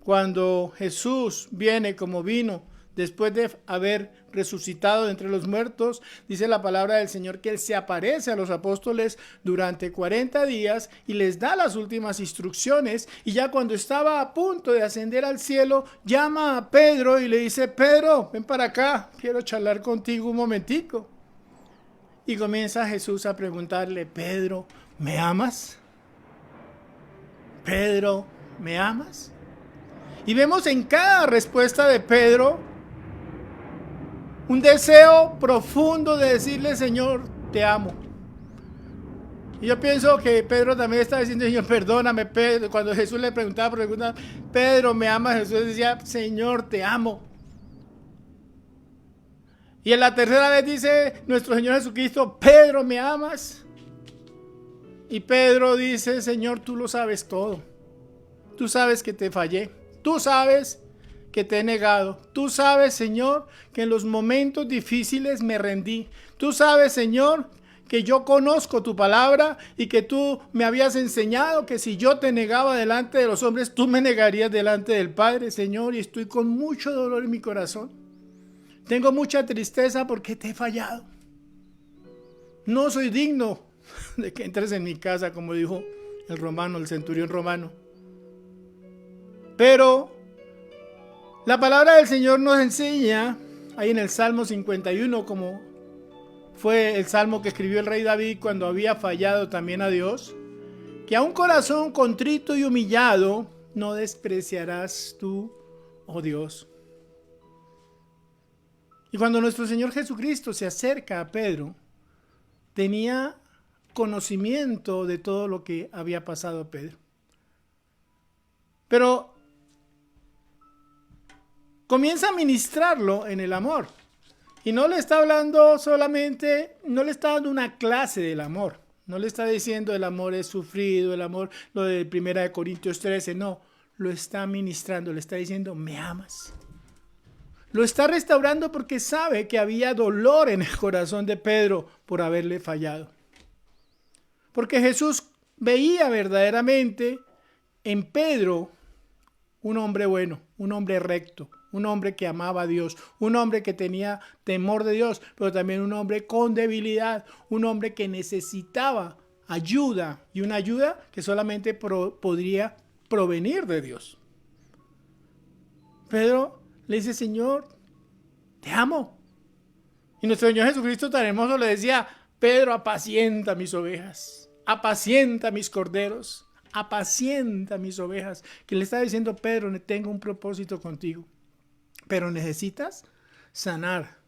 cuando Jesús viene como vino después de haber resucitado de entre los muertos, dice la palabra del Señor que Él se aparece a los apóstoles durante 40 días y les da las últimas instrucciones, y ya cuando estaba a punto de ascender al cielo, llama a Pedro y le dice: Pedro, ven para acá, quiero charlar contigo un momentico. Y comienza Jesús a preguntarle: Pedro, ¿me amas? Pedro, ¿me amas? Y vemos en cada respuesta de Pedro un deseo profundo de decirle: Señor, te amo. Y yo pienso que Pedro también está diciendo: Señor, perdóname. Pedro, cuando Jesús le preguntaba, Pedro, ¿me amas? Jesús decía: Señor, te amo. Y en la tercera vez dice nuestro Señor Jesucristo: Pedro, ¿me amas? Y Pedro dice: Señor, tú lo sabes todo. Tú sabes que te fallé. Tú sabes que te he negado. Tú sabes, Señor, que en los momentos difíciles me rendí. Tú sabes, Señor, que yo conozco tu palabra y que tú me habías enseñado que si yo te negaba delante de los hombres, tú me negarías delante del Padre, Señor, y estoy con mucho dolor en mi corazón. Tengo mucha tristeza porque te he fallado. No soy digno de que entres en mi casa, como dijo el centurión romano. Pero la palabra del Señor nos enseña, ahí en el Salmo 51, como fue el salmo que escribió el rey David cuando había fallado también a Dios, que a un corazón contrito y humillado no despreciarás tú, oh Dios. Y cuando nuestro Señor Jesucristo se acerca a Pedro, tenía conocimiento de todo lo que había pasado a Pedro. Pero comienza a ministrarlo en el amor. Y no le está hablando solamente, no le está dando una clase del amor. No le está diciendo el amor es sufrido, el amor, lo de 1 Corintios 13, no. Lo está ministrando, le está diciendo: ¿me amas? Lo está restaurando porque sabe que había dolor en el corazón de Pedro por haberle fallado. Porque Jesús veía verdaderamente en Pedro un hombre bueno, un hombre recto, un hombre que amaba a Dios, un hombre que tenía temor de Dios, pero también un hombre con debilidad, un hombre que necesitaba ayuda, y una ayuda que solamente podría provenir de Dios. Pedro le dice: Señor, te amo. Y nuestro Señor Jesucristo tan hermoso le decía: Pedro, apacienta mis ovejas, apacienta mis corderos, apacienta mis ovejas. Que le está diciendo: Pedro, tengo un propósito contigo, pero necesitas sanar.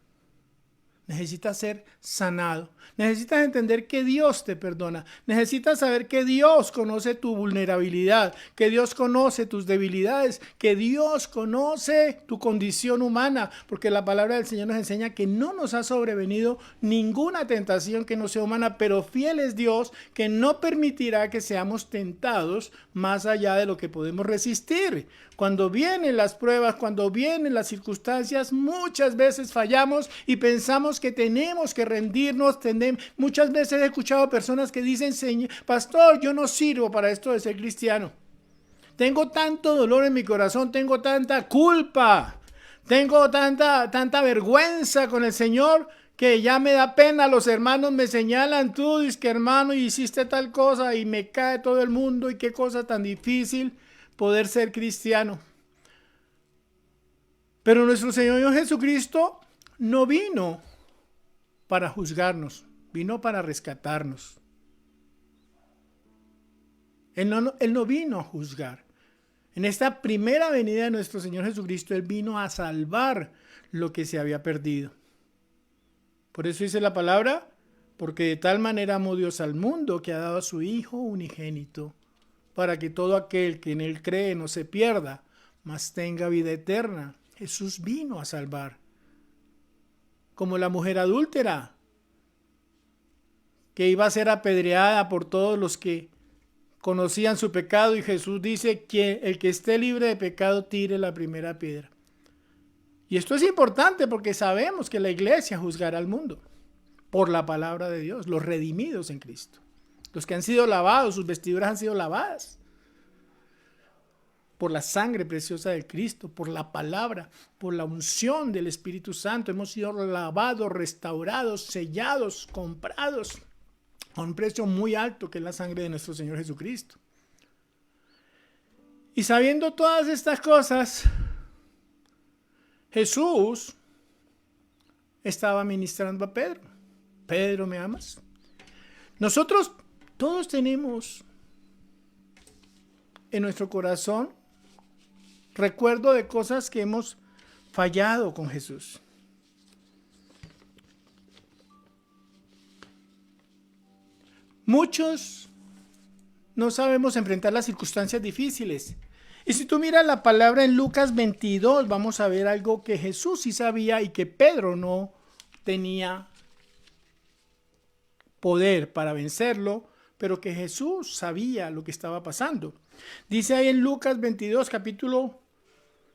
Necesitas ser sanado. Necesitas entender que Dios te perdona. Necesitas saber que Dios conoce tu vulnerabilidad, que Dios conoce tus debilidades, que Dios conoce tu condición humana, porque la palabra del Señor nos enseña que no nos ha sobrevenido ninguna tentación que no sea humana, pero fiel es Dios, que no permitirá que seamos tentados más allá de lo que podemos resistir. Cuando vienen las pruebas, cuando vienen las circunstancias, muchas veces fallamos y pensamos que tenemos que rendirnos. Muchas veces he escuchado personas que dicen: Señor, pastor, yo no sirvo para esto de ser cristiano. Tengo tanto dolor en mi corazón, tengo tanta culpa, tengo tanta vergüenza con el Señor que ya me da pena. Los hermanos me señalan: tú, dices que hermano, hiciste tal cosa, y me cae todo el mundo, y qué cosa tan difícil poder ser cristiano. Pero nuestro Señor Jesucristo no vino para juzgarnos, vino para rescatarnos. Él no vino a juzgar. En esta primera venida de nuestro Señor Jesucristo, Él vino a salvar lo que se había perdido. Por eso dice la palabra: porque de tal manera amó Dios al mundo, que ha dado a su Hijo unigénito, para que todo aquel que en Él cree no se pierda, mas tenga vida eterna. Jesús vino a salvar. Como la mujer adúltera, que iba a ser apedreada por todos los que conocían su pecado, y Jesús dice: que el que esté libre de pecado tire la primera piedra. Y esto es importante porque sabemos que la iglesia juzgará al mundo por la palabra de Dios, los redimidos en Cristo. Los que han sido lavados, sus vestiduras han sido lavadas por la sangre preciosa de Cristo, por la palabra, por la unción del Espíritu Santo. Hemos sido lavados, restaurados, sellados, comprados a un precio muy alto, que es la sangre de nuestro Señor Jesucristo. Y sabiendo todas estas cosas, Jesús estaba ministrando a Pedro. Pedro, ¿me amas? Nosotros todos tenemos en nuestro corazón recuerdo de cosas que hemos fallado con Jesús. Muchos no sabemos enfrentar las circunstancias difíciles. Y si tú miras la palabra en Lucas 22, vamos a ver algo que Jesús sí sabía y que Pedro no tenía poder para vencerlo, pero que Jesús sabía lo que estaba pasando. Dice ahí en Lucas 22,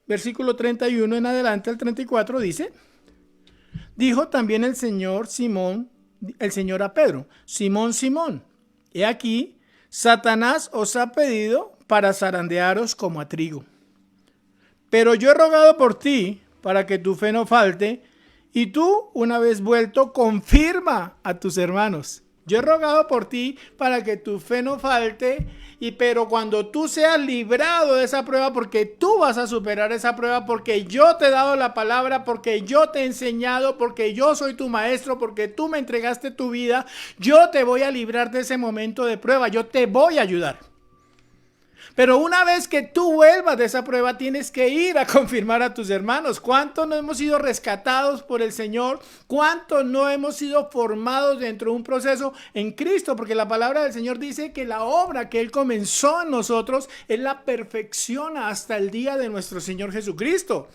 versículo 31 en adelante al 34, dice: dijo también el Señor a Pedro: Simón, Simón, he aquí, Satanás os ha pedido para zarandearos como a trigo. Pero yo he rogado por ti para que tu fe no falte, y tú, una vez vuelto, confirma a tus hermanos. Yo he rogado por ti para que tu fe no falte, pero cuando tú seas librado de esa prueba, porque tú vas a superar esa prueba, porque yo te he dado la palabra, porque yo te he enseñado, porque yo soy tu maestro, porque tú me entregaste tu vida, yo te voy a librar de ese momento de prueba, yo te voy a ayudar. Pero una vez que tú vuelvas de esa prueba, tienes que ir a confirmar a tus hermanos. ¿Cuántos no hemos sido rescatados por el Señor? ¿Cuántos no hemos sido formados dentro de un proceso en Cristo? Porque la palabra del Señor dice que la obra que Él comenzó en nosotros, Él la perfecciona hasta el día de nuestro Señor Jesucristo.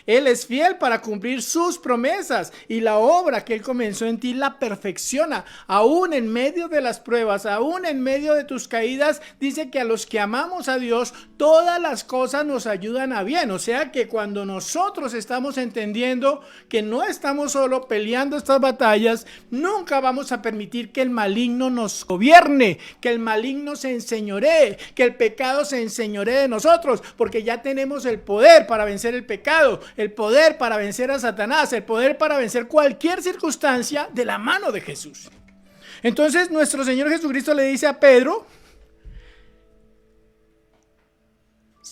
Él es fiel para cumplir sus promesas, y la obra que Él comenzó en ti la perfecciona. Aún en medio de las pruebas, aún en medio de tus caídas, dice que a los que amamos a Dios, todas las cosas nos ayudan a bien. O sea que cuando nosotros estamos entendiendo que no estamos solo peleando estas batallas, nunca vamos a permitir que el maligno nos gobierne, que el maligno se enseñoree, que el pecado se enseñoree de nosotros, porque ya tenemos el poder para vencer el pecado, el poder para vencer a Satanás, el poder para vencer cualquier circunstancia de la mano de Jesús. Entonces nuestro Señor Jesucristo le dice a Pedro: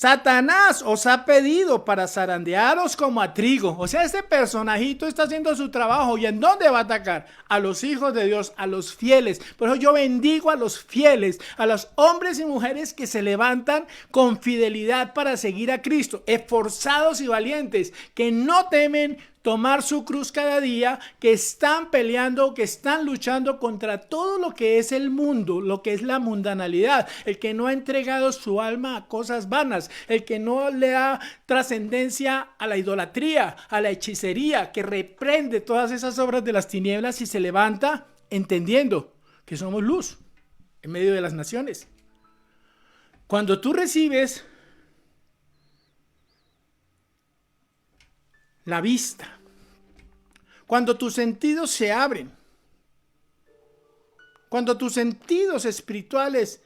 Satanás os ha pedido para zarandearos como a trigo. O sea, este personajito está haciendo su trabajo. ¿Y en dónde va a atacar? A los hijos de Dios, a los fieles. Por eso yo bendigo a los fieles, a los hombres y mujeres que se levantan con fidelidad para seguir a Cristo, esforzados y valientes, que no temen tomar su cruz cada día, que están peleando, que están luchando contra todo lo que es el mundo, lo que es la mundanalidad, el que no ha entregado su alma a cosas vanas, el que no le da trascendencia a la idolatría, a la hechicería, que reprende todas esas obras de las tinieblas y se levanta entendiendo que somos luz en medio de las naciones. Cuando tú recibes la vista, cuando tus sentidos se abren, cuando tus sentidos espirituales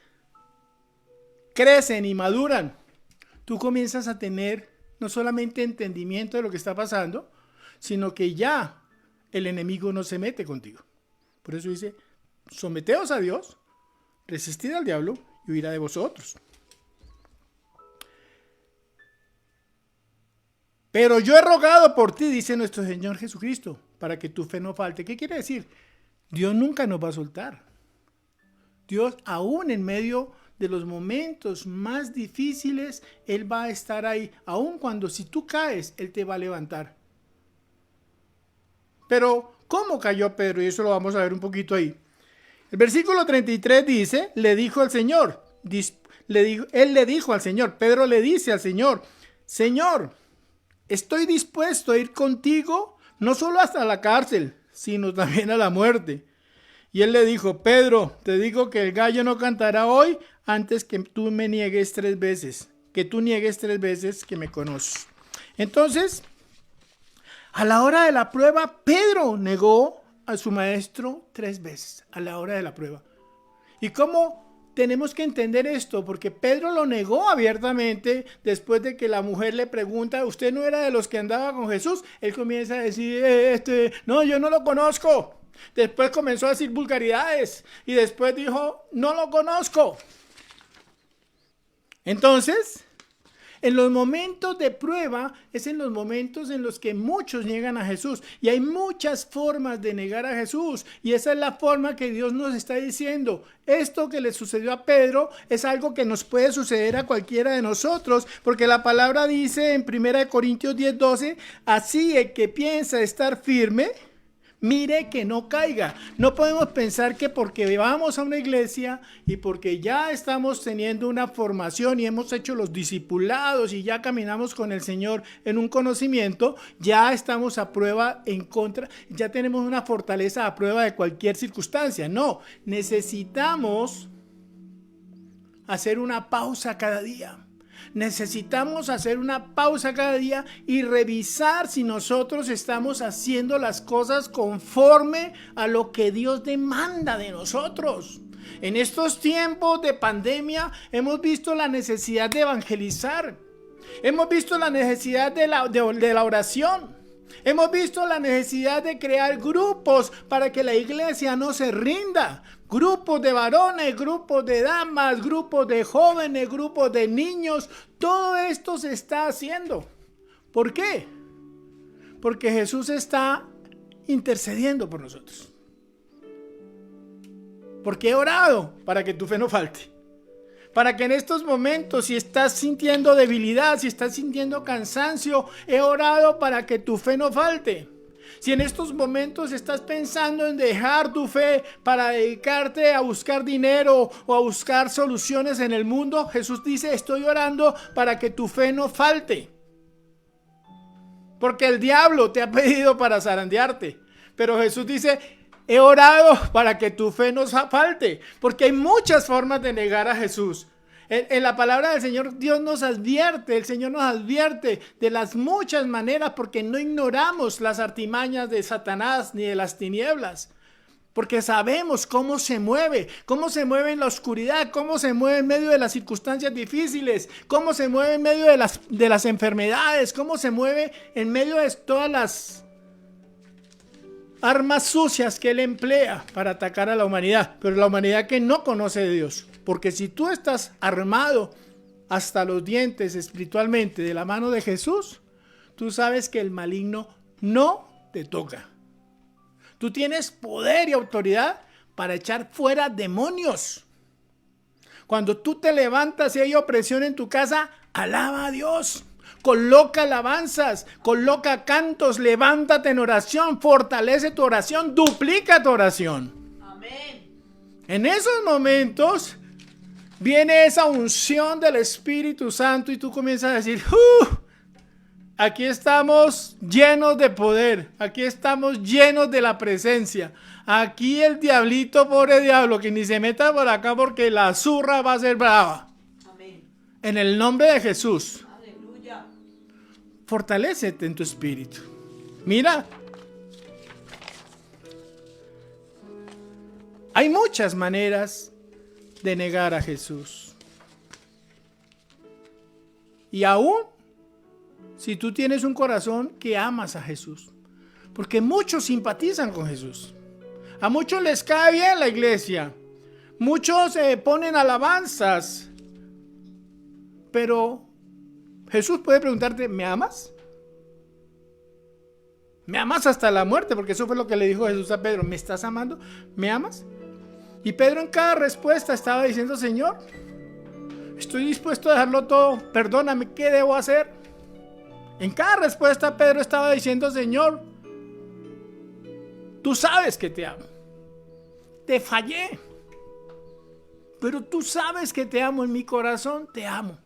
crecen y maduran, tú comienzas a tener no solamente entendimiento de lo que está pasando, sino que ya el enemigo no se mete contigo. Por eso dice, someteos a Dios, resistid al diablo y huirá de vosotros. Pero yo he rogado por ti, dice nuestro Señor Jesucristo, para que tu fe no falte. ¿Qué quiere decir? Dios nunca nos va a soltar. Dios, aún en medio de los momentos más difíciles, Él va a estar ahí. Aún cuando si tú caes, Él te va a levantar. Pero, ¿cómo cayó Pedro? Y eso lo vamos a ver un poquito ahí. El versículo 33 dice, le dijo al Señor, él le dijo al Señor, Pedro le dice al Señor, Señor, estoy dispuesto a ir contigo, no solo hasta la cárcel, sino también a la muerte. Y él le dijo, Pedro, te digo que el gallo no cantará hoy antes que tú me niegues 3 veces, que tú niegues 3 veces que me conoces. Entonces, a la hora de la prueba, Pedro negó a su maestro 3 veces, a la hora de la prueba. ¿Y cómo tenemos que entender esto? Porque Pedro lo negó abiertamente después de que la mujer le pregunta, ¿usted no era de los que andaba con Jesús? Él comienza a decir, no, yo no lo conozco. Después comenzó a decir vulgaridades y después dijo, no lo conozco. Entonces, en los momentos de prueba es en los momentos en los que muchos niegan a Jesús. Y hay muchas formas de negar a Jesús. Y esa es la forma que Dios nos está diciendo. Esto que le sucedió a Pedro es algo que nos puede suceder a cualquiera de nosotros. Porque la palabra dice en 1 Corintios 10:12, así el que piensa estar firme, mire que no caiga. No podemos pensar que porque vamos a una iglesia y porque ya estamos teniendo una formación y hemos hecho los discipulados y ya caminamos con el Señor en un conocimiento, ya estamos a prueba en contra, ya tenemos una fortaleza a prueba de cualquier circunstancia. No, necesitamos hacer una pausa cada día. Necesitamos hacer una pausa cada día y revisar si nosotros estamos haciendo las cosas conforme a lo que Dios demanda de nosotros. En estos tiempos de pandemia hemos visto la necesidad de evangelizar. Hemos visto la necesidad de la oración. Hemos visto la necesidad de crear grupos para que la iglesia no se rinda. Grupos de varones, grupos de damas, grupos de jóvenes, grupos de niños. Todo esto se está haciendo. ¿Por qué? Porque Jesús está intercediendo por nosotros. Porque he orado para que tu fe no falte. Para que en estos momentos, si estás sintiendo debilidad, si estás sintiendo cansancio, he orado para que tu fe no falte. Si en estos momentos estás pensando en dejar tu fe para dedicarte a buscar dinero o a buscar soluciones en el mundo, Jesús dice, estoy orando para que tu fe no falte. Porque el diablo te ha pedido para zarandearte. Pero Jesús dice, he orado para que tu fe no falte. Porque hay muchas formas de negar a Jesús. En la palabra del Señor, Dios nos advierte, el Señor nos advierte de las muchas maneras porque no ignoramos las artimañas de Satanás ni de las tinieblas. Porque sabemos cómo se mueve en la oscuridad, cómo se mueve en medio de las circunstancias difíciles, cómo se mueve en medio de las enfermedades, cómo se mueve en medio de todas las armas sucias que Él emplea para atacar a la humanidad. Pero la humanidad que no conoce de Dios. Porque si tú estás armado hasta los dientes espiritualmente de la mano de Jesús, tú sabes que el maligno no te toca. Tú tienes poder y autoridad para echar fuera demonios. Cuando tú te levantas y hay opresión en tu casa, alaba a Dios. Coloca alabanzas, coloca cantos, levántate en oración, fortalece tu oración, duplica tu oración.
Amén.
En esos momentos viene esa unción del Espíritu Santo y tú comienzas a decir, aquí estamos llenos de poder, aquí estamos llenos de la presencia. Aquí el diablito, pobre diablo, que ni se meta por acá porque la zurra va a ser brava.
Amén.
En el nombre de Jesús,
Aleluya.
fortalécete en tu espíritu. Mira, hay muchas maneras de negar a Jesús. Y aún si tú tienes un corazón que amas a Jesús, porque muchos simpatizan con Jesús. A muchos les cae bien la iglesia. Muchos ponen alabanzas. Pero Jesús puede preguntarte, ¿me amas? ¿Me amas hasta la muerte? Porque eso fue lo que le dijo Jesús a Pedro. ¿Me estás amando? ¿Me amas? Y Pedro en cada respuesta estaba diciendo, Señor, estoy dispuesto a dejarlo todo. Perdóname, ¿qué debo hacer? En cada respuesta Pedro estaba diciendo, Señor, tú sabes que te amo. Te fallé. Pero tú sabes que te amo en mi corazón, te amo.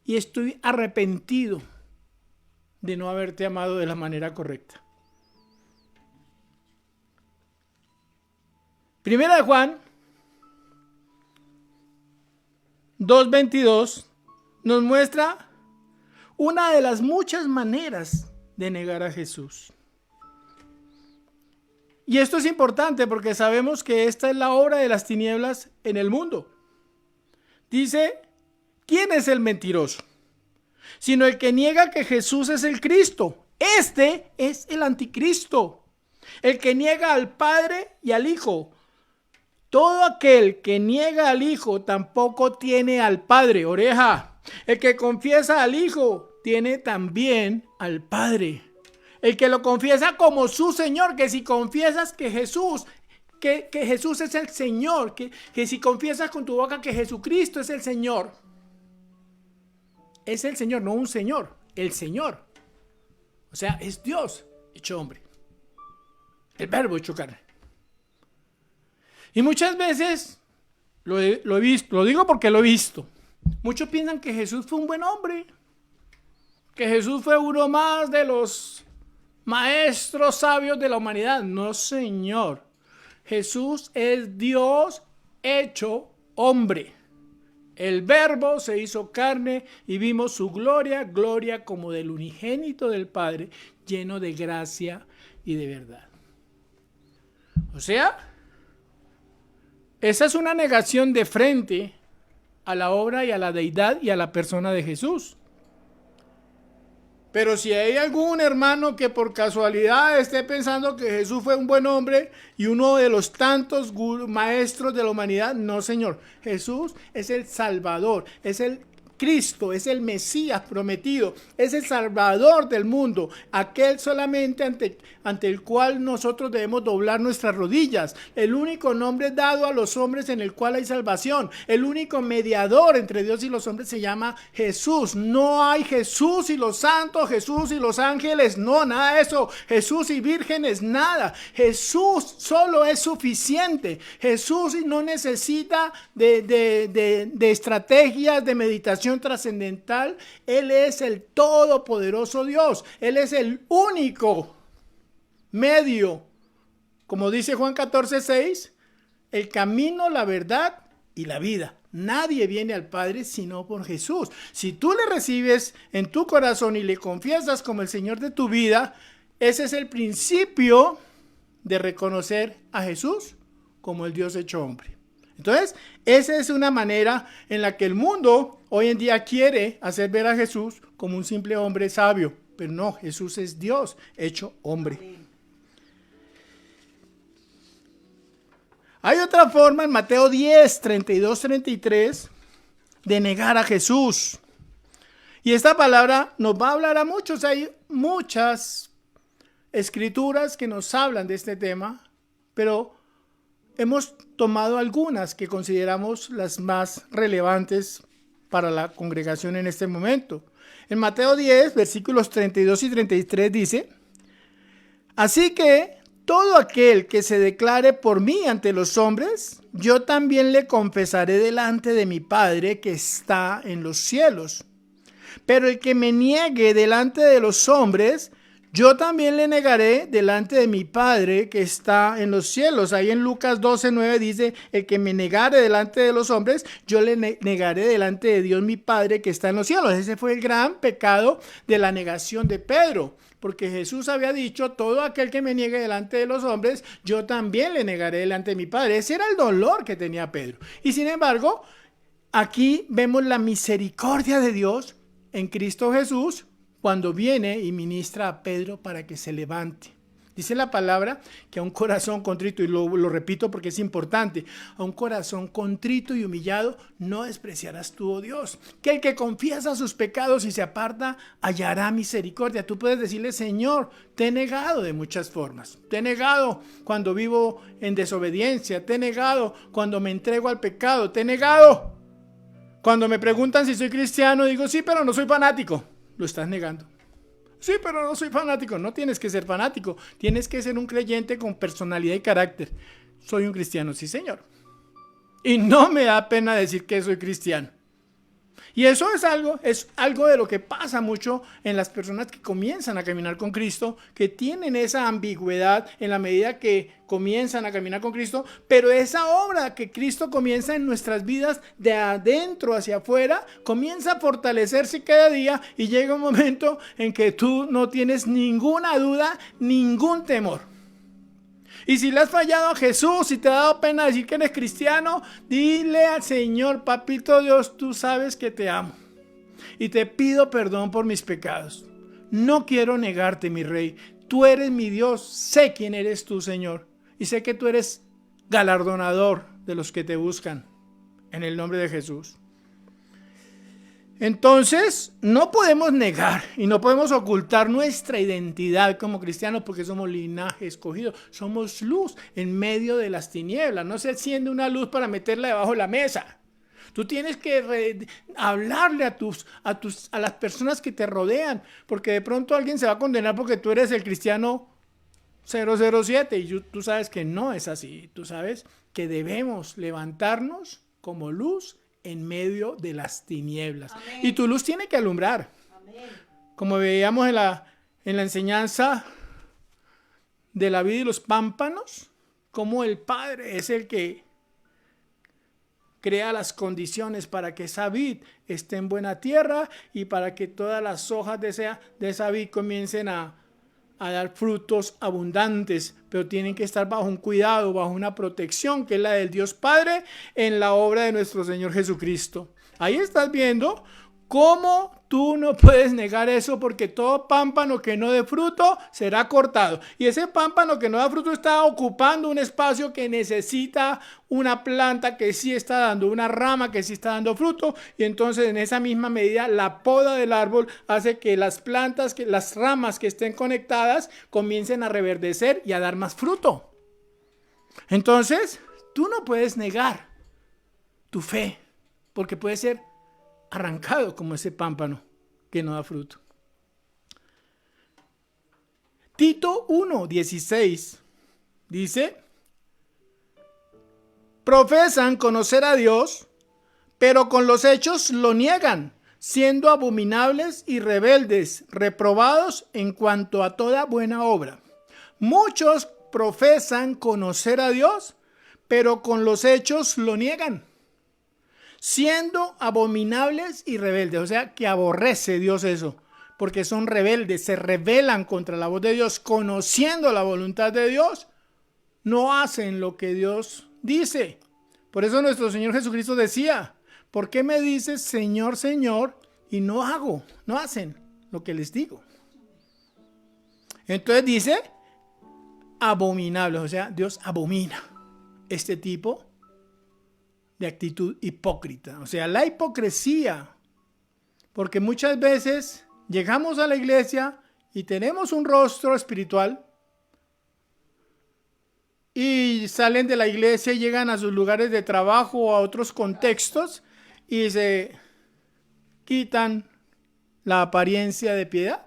Y estoy arrepentido de no haberte amado de la manera correcta. Primera de Juan 2:22 nos muestra una de las muchas maneras de negar a Jesús. Y esto es importante porque sabemos que esta es la obra de las tinieblas en el mundo. Dice, ¿quién es el mentiroso? Sino el que niega que Jesús es el Cristo. Este es el anticristo. El que niega al Padre y al Hijo. Todo aquel que niega al Hijo tampoco tiene al Padre. Oreja. El que confiesa al Hijo tiene también al Padre. El que lo confiesa como su Señor, que si confiesas que Jesús, que Jesús es el Señor, que si confiesas con tu boca que Jesucristo es el Señor, es el Señor, no un Señor, el Señor. O sea, es Dios hecho hombre, el Verbo hecho carne. Y muchas veces, lo he visto, lo digo porque lo he visto, muchos piensan que Jesús fue un buen hombre, que Jesús fue uno más de los maestros sabios de la humanidad. No, Señor. Jesús es Dios hecho hombre. El Verbo se hizo carne y vimos su gloria, gloria como del unigénito del Padre, lleno de gracia y de verdad. O sea, esa es una negación de frente a la obra y a la deidad y a la persona de Jesús. Pero si hay algún hermano que por casualidad esté pensando que Jesús fue un buen hombre y uno de los tantos maestros de la humanidad, no, Señor. Jesús es el Salvador, es el Cristo, es el Mesías prometido, es el Salvador del mundo, aquel solamente ante el cual nosotros debemos doblar nuestras rodillas, el único nombre dado a los hombres en el cual hay salvación, el único mediador entre Dios y los hombres se llama Jesús. No hay Jesús y los santos, Jesús y los ángeles, no, nada de eso, Jesús y vírgenes, nada. Jesús solo es suficiente. Jesús no necesita de estrategias de meditación trascendental. Él es el todopoderoso Dios. Él es el único medio, como dice Juan 14:6, el camino, la verdad y la vida. Nadie viene al Padre sino por Jesús. Si tú le recibes en tu corazón y le confiesas como el Señor de tu vida, ese es el principio de reconocer a Jesús como el Dios hecho hombre. Entonces, esa es una manera en la que el mundo hoy en día quiere hacer ver a Jesús como un simple hombre sabio. Pero no, Jesús es Dios hecho hombre. Hay otra forma en Mateo 10, 32, 33. de negar a Jesús. Y esta palabra nos va a hablar a muchos. Hay muchas escrituras que nos hablan de este tema, pero hemos tomado algunas que consideramos las más relevantes para la congregación en este momento. En Mateo 10, versículos 32 y 33 dice: así que todo aquel que se declare por mí ante los hombres, yo también le confesaré delante de mi Padre que está en los cielos. Pero el que me niegue delante de los hombres, yo también le negaré delante de mi Padre que está en los cielos. Ahí en Lucas 12:9 dice: el que me negare delante de los hombres, yo le negaré delante de Dios mi Padre que está en los cielos. Ese fue el gran pecado de la negación de Pedro. Porque Jesús había dicho: todo aquel que me niegue delante de los hombres, yo también le negaré delante de mi Padre. Ese era el dolor que tenía Pedro. Y sin embargo, aquí vemos la misericordia de Dios en Cristo Jesús cuando viene y ministra a Pedro para que se levante. Dice la palabra que a un corazón contrito, y lo repito porque es importante, a un corazón contrito y humillado no despreciarás tú, oh Dios. Que el que confiesa sus pecados y se aparta hallará misericordia. Tú puedes decirle: Señor, te he negado de muchas formas. Te he negado cuando vivo en desobediencia. Te he negado cuando me entrego al pecado. Te he negado. Cuando me preguntan si soy cristiano, digo: sí, pero no soy fanático. Lo estás negando. Sí, pero no soy fanático. No tienes que ser fanático. Tienes que ser un creyente con personalidad y carácter. Soy un cristiano, sí, señor. Y no me da pena decir que soy cristiano. Y eso es algo de lo que pasa mucho en las personas que comienzan a caminar con Cristo, que tienen esa ambigüedad en la medida que comienzan a caminar con Cristo, pero esa obra que Cristo comienza en nuestras vidas de adentro hacia afuera, comienza a fortalecerse cada día y llega un momento en que tú no tienes ninguna duda, ningún temor. Y si le has fallado a Jesús, si te ha dado pena decir que eres cristiano, dile al Señor: papito Dios, tú sabes que te amo y te pido perdón por mis pecados. No quiero negarte, mi Rey. Tú eres mi Dios. Sé quién eres tú, Señor. Y sé que tú eres galardonador de los que te buscan. En el nombre de Jesús. Entonces, no podemos negar y no podemos ocultar nuestra identidad como cristianos porque somos linaje escogido. Somos luz en medio de las tinieblas. No se enciende una luz para meterla debajo de la mesa. Tú tienes que hablarle a las personas que te rodean, porque de pronto alguien se va a condenar porque tú eres el cristiano 007 y tú sabes que no es así. Tú sabes que debemos levantarnos como luz en medio de las tinieblas. Amén. Y tu luz tiene que alumbrar. Amén. Como veíamos en la enseñanza de la vid y los pámpanos, como el Padre es el que crea las condiciones para que esa vid esté en buena tierra y para que todas las hojas de esa vid comiencen a dar frutos abundantes, pero tienen que estar bajo un cuidado, bajo una protección que es la del Dios Padre en la obra de nuestro Señor Jesucristo. Ahí estás viendo cómo tú no puedes negar eso, porque todo pámpano que no dé fruto será cortado. Y ese pámpano que no da fruto está ocupando un espacio que necesita una planta que sí está dando, una rama que sí está dando fruto. Y entonces en esa misma medida la poda del árbol hace que las plantas, que las ramas que estén conectadas comiencen a reverdecer y a dar más fruto. Entonces tú no puedes negar tu fe, porque puede ser arrancado como ese pámpano que no da fruto. Tito 1:16 dice: profesan conocer a Dios, pero con los hechos lo niegan, siendo abominables y rebeldes, reprobados en cuanto a toda buena obra. Muchos profesan conocer a Dios, pero con los hechos lo niegan, siendo abominables y rebeldes. O sea, que aborrece Dios eso, porque son rebeldes, se rebelan contra la voz de Dios, conociendo la voluntad de Dios, no hacen lo que Dios dice. Por eso nuestro Señor Jesucristo decía: ¿por qué me dices Señor, Señor, y no hacen lo que les digo? Entonces dice abominables, o sea, Dios abomina este tipo de actitud hipócrita. O sea, la hipocresía, porque muchas veces llegamos a la iglesia y tenemos un rostro espiritual y salen de la iglesia y llegan a sus lugares de trabajo o a otros contextos y se quitan la apariencia de piedad.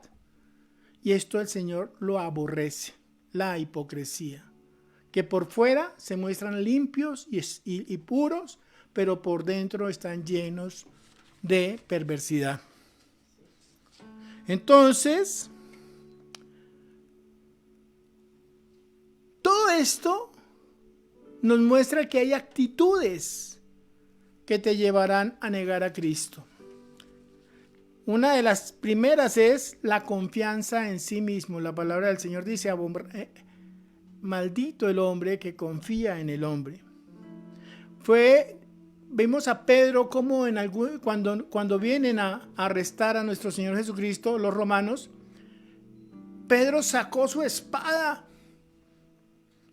Y esto el Señor lo aborrece, la hipocresía, que por fuera se muestran limpios y puros, pero por dentro están llenos de perversidad. Entonces, todo esto nos muestra que hay actitudes que te llevarán a negar a Cristo. Una de las primeras es la confianza en sí mismo. La palabra del Señor dice, maldito el hombre que confía en el hombre. Vimos a Pedro como cuando vienen a arrestar a nuestro Señor Jesucristo, los romanos, Pedro sacó su espada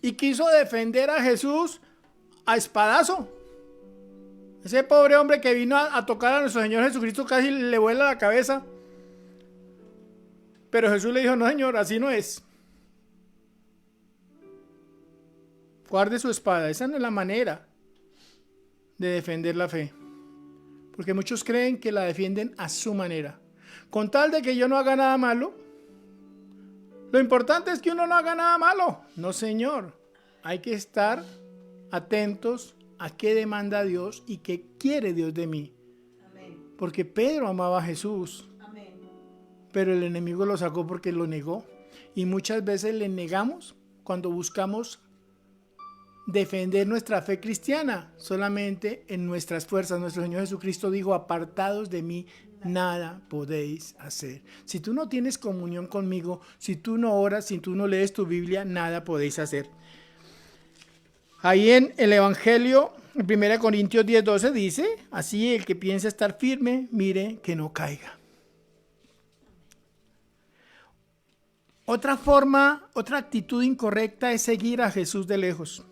y quiso defender a Jesús a espadazo. Ese pobre hombre que vino a tocar a nuestro Señor Jesucristo casi le vuela la cabeza. Pero Jesús le dijo, no señor, así no es. Guarde su espada. Esa no es la manera de defender la fe. Porque muchos creen que la defienden a su manera. Con tal de que yo no haga nada malo. Lo importante es que uno no haga nada malo. No señor. Hay que estar atentos a qué demanda Dios y qué quiere Dios de mí.
Amén.
Porque Pedro amaba a Jesús.
Amén.
Pero el enemigo lo sacó porque lo negó. Y muchas veces le negamos cuando buscamos defender nuestra fe cristiana solamente en nuestras fuerzas. Nuestro Señor Jesucristo dijo, apartados de mí, nada podéis hacer. Si tú no tienes comunión conmigo, si tú no oras, si tú no lees tu Biblia, nada podéis hacer. Ahí en el Evangelio, en 1 Corintios 10:12 dice, así el que piensa estar firme, mire que no caiga. Otra actitud incorrecta es seguir a Jesús de lejos.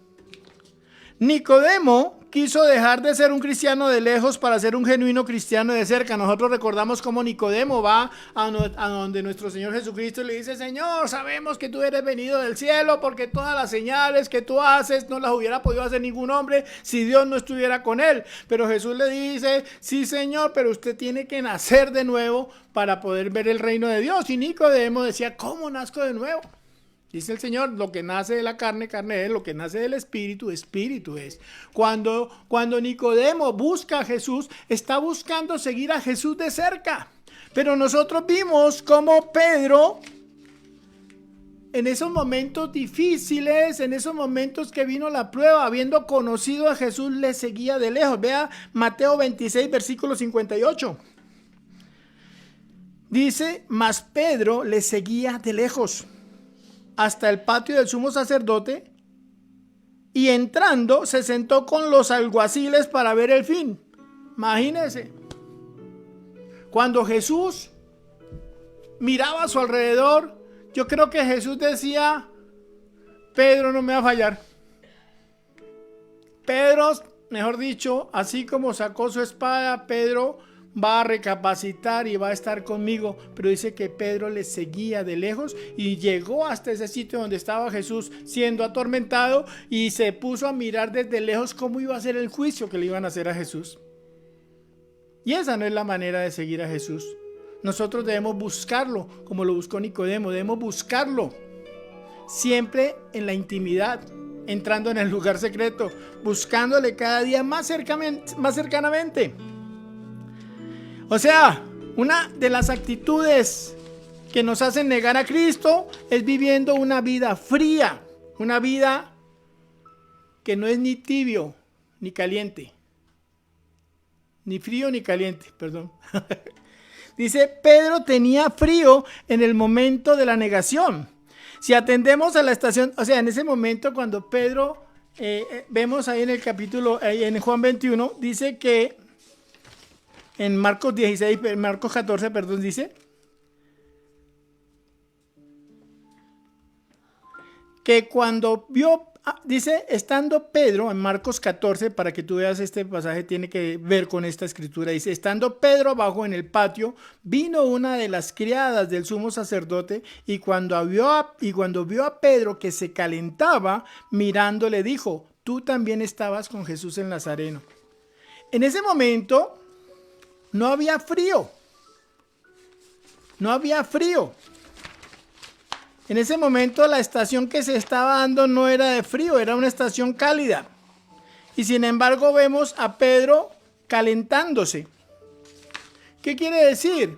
Nicodemo quiso dejar de ser un cristiano de lejos para ser un genuino cristiano de cerca. Nosotros recordamos cómo Nicodemo va a donde nuestro Señor Jesucristo y le dice, Señor, sabemos que tú eres venido del cielo porque todas las señales que tú haces no las hubiera podido hacer ningún hombre si Dios no estuviera con él. Pero Jesús le dice, sí Señor, pero usted tiene que nacer de nuevo para poder ver el reino de Dios. Y Nicodemo decía, ¿cómo nazco de nuevo? Dice el Señor, lo que nace de la carne, carne es, lo que nace del espíritu, espíritu es. Cuando Nicodemo busca a Jesús, está buscando seguir a Jesús de cerca. Pero nosotros vimos cómo Pedro, en esos momentos difíciles, en esos momentos que vino la prueba, habiendo conocido a Jesús, le seguía de lejos. Vea Mateo 26, versículo 58. Dice, mas Pedro le seguía de lejos hasta el patio del sumo sacerdote, y entrando se sentó con los alguaciles para ver el fin. Imagínense, cuando Jesús miraba a su alrededor, yo creo que Jesús decía, Pedro no me va a fallar. Pedro, mejor dicho, así como sacó su espada, Pedro va a recapacitar y va a estar conmigo. Pero dice que Pedro le seguía de lejos y llegó hasta ese sitio donde estaba Jesús siendo atormentado y se puso a mirar desde lejos cómo iba a ser el juicio que le iban a hacer a Jesús. Y esa no es la manera de seguir a Jesús. Nosotros debemos buscarlo como lo buscó Nicodemo. Debemos buscarlo siempre en la intimidad, entrando en el lugar secreto, buscándole cada día más cercanamente. O sea, una de las actitudes que nos hacen negar a Cristo es viviendo una vida fría, una vida que no es ni tibio ni caliente, ni frío ni caliente, perdón. Dice, Pedro tenía frío en el momento de la negación. Si atendemos a la estación, o sea, en ese momento cuando Pedro, vemos ahí en el capítulo, en Juan 21, dice que en Marcos 14, dice que cuando vio Dice, estando Pedro, en Marcos 14, para que tú veas este pasaje, tiene que ver con esta escritura. Dice, estando Pedro abajo en el patio, vino una de las criadas del sumo sacerdote y cuando vio a Pedro que se calentaba, mirando le dijo, tú también estabas con Jesús el Nazareno. En ese momento no había frío. No había frío. En ese momento la estación que se estaba dando no era de frío, era una estación cálida. Y sin embargo vemos a Pedro calentándose. ¿Qué quiere decir?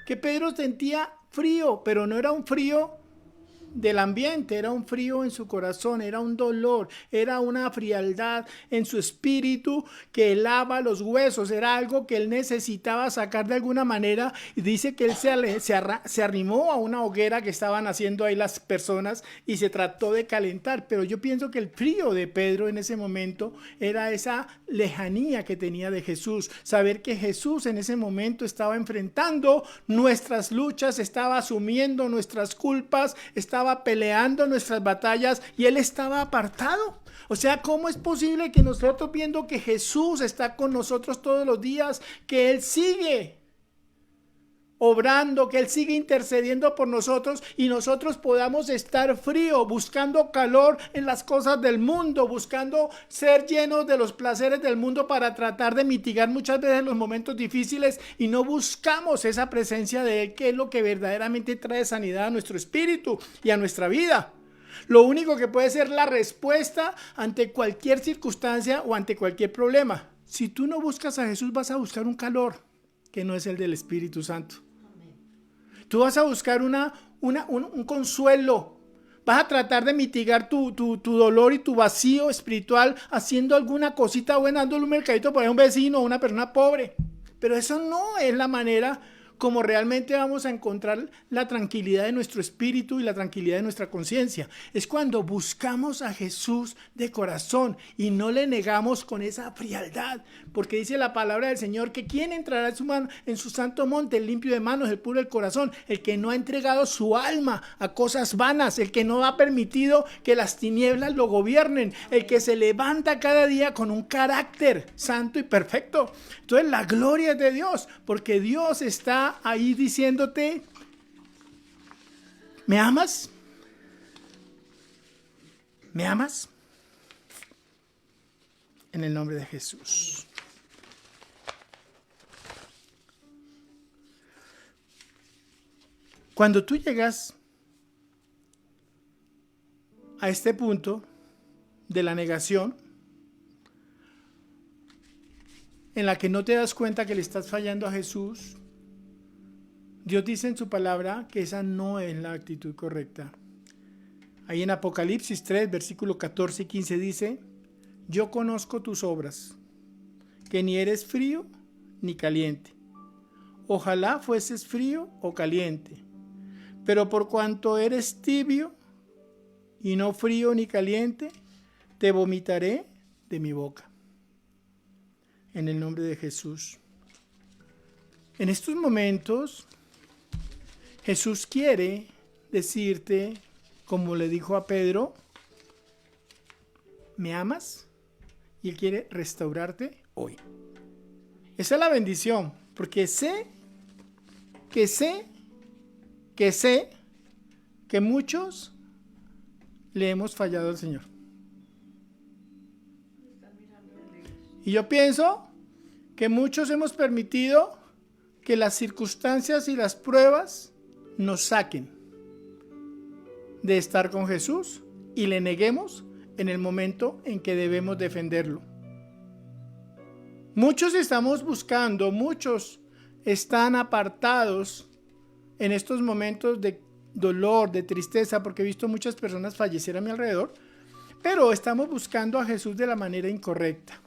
Que Pedro sentía frío, pero no era un frío del ambiente, era un frío en su corazón, era un dolor, era una frialdad en su espíritu que helaba los huesos, era algo que él necesitaba sacar de alguna manera, y dice que él se arrimó a una hoguera que estaban haciendo ahí las personas y se trató de calentar, pero yo pienso que el frío de Pedro en ese momento era esa lejanía que tenía de Jesús, saber que Jesús en ese momento estaba enfrentando nuestras luchas, estaba asumiendo nuestras culpas, estaba peleando nuestras batallas y él estaba apartado. O sea, ¿cómo es posible que nosotros, viendo que Jesús está con nosotros todos los días, que él sigue obrando, que él sigue intercediendo por nosotros y nosotros podamos estar frío, buscando calor en las cosas del mundo, buscando ser llenos de los placeres del mundo para tratar de mitigar muchas veces los momentos difíciles y no buscamos esa presencia de él, que es lo que verdaderamente trae sanidad a nuestro espíritu y a nuestra vida? Lo único que puede ser la respuesta ante cualquier circunstancia o ante cualquier problema. Si tú no buscas a Jesús, vas a buscar un calor que no es el del Espíritu Santo. Tú vas a buscar un consuelo. Vas a tratar de mitigar tu dolor y tu vacío espiritual haciendo alguna cosita buena, dándole un mercadito para un vecino o una persona pobre. Pero eso no es la manera como realmente vamos a encontrar la tranquilidad de nuestro espíritu y la tranquilidad de nuestra conciencia. Es cuando buscamos a Jesús de corazón y no le negamos con esa frialdad, porque dice la palabra del Señor que ¿quién entrará en su santo monte? El limpio de manos, el puro del corazón, el que no ha entregado su alma a cosas vanas, el que no ha permitido que las tinieblas lo gobiernen, el que se levanta cada día con un carácter santo y perfecto. Entonces la gloria es de Dios, porque Dios está ahí diciéndote, ¿me amas? ¿Me amas? En el nombre de Jesús. Cuando tú llegas a este punto de la negación, en la que no te das cuenta que le estás fallando a Jesús, Dios dice en su palabra que esa no es la actitud correcta. Ahí en Apocalipsis 3, versículo 14 y 15 dice, yo conozco tus obras, que ni eres frío ni caliente. Ojalá fueses frío o caliente, pero por cuanto eres tibio y no frío ni caliente, te vomitaré de mi boca. En el nombre de Jesús. En estos momentos, Jesús quiere decirte, como le dijo a Pedro, ¿me amas? Y Él quiere restaurarte hoy. Esa es la bendición, porque sé que muchos le hemos fallado al Señor. Y yo pienso que muchos hemos permitido que las circunstancias y las pruebas nos saquen de estar con Jesús y le neguemos en el momento en que debemos defenderlo. Muchos estamos buscando, muchos están apartados en estos momentos de dolor, de tristeza, porque he visto muchas personas fallecer a mi alrededor, pero estamos buscando a Jesús de la manera incorrecta.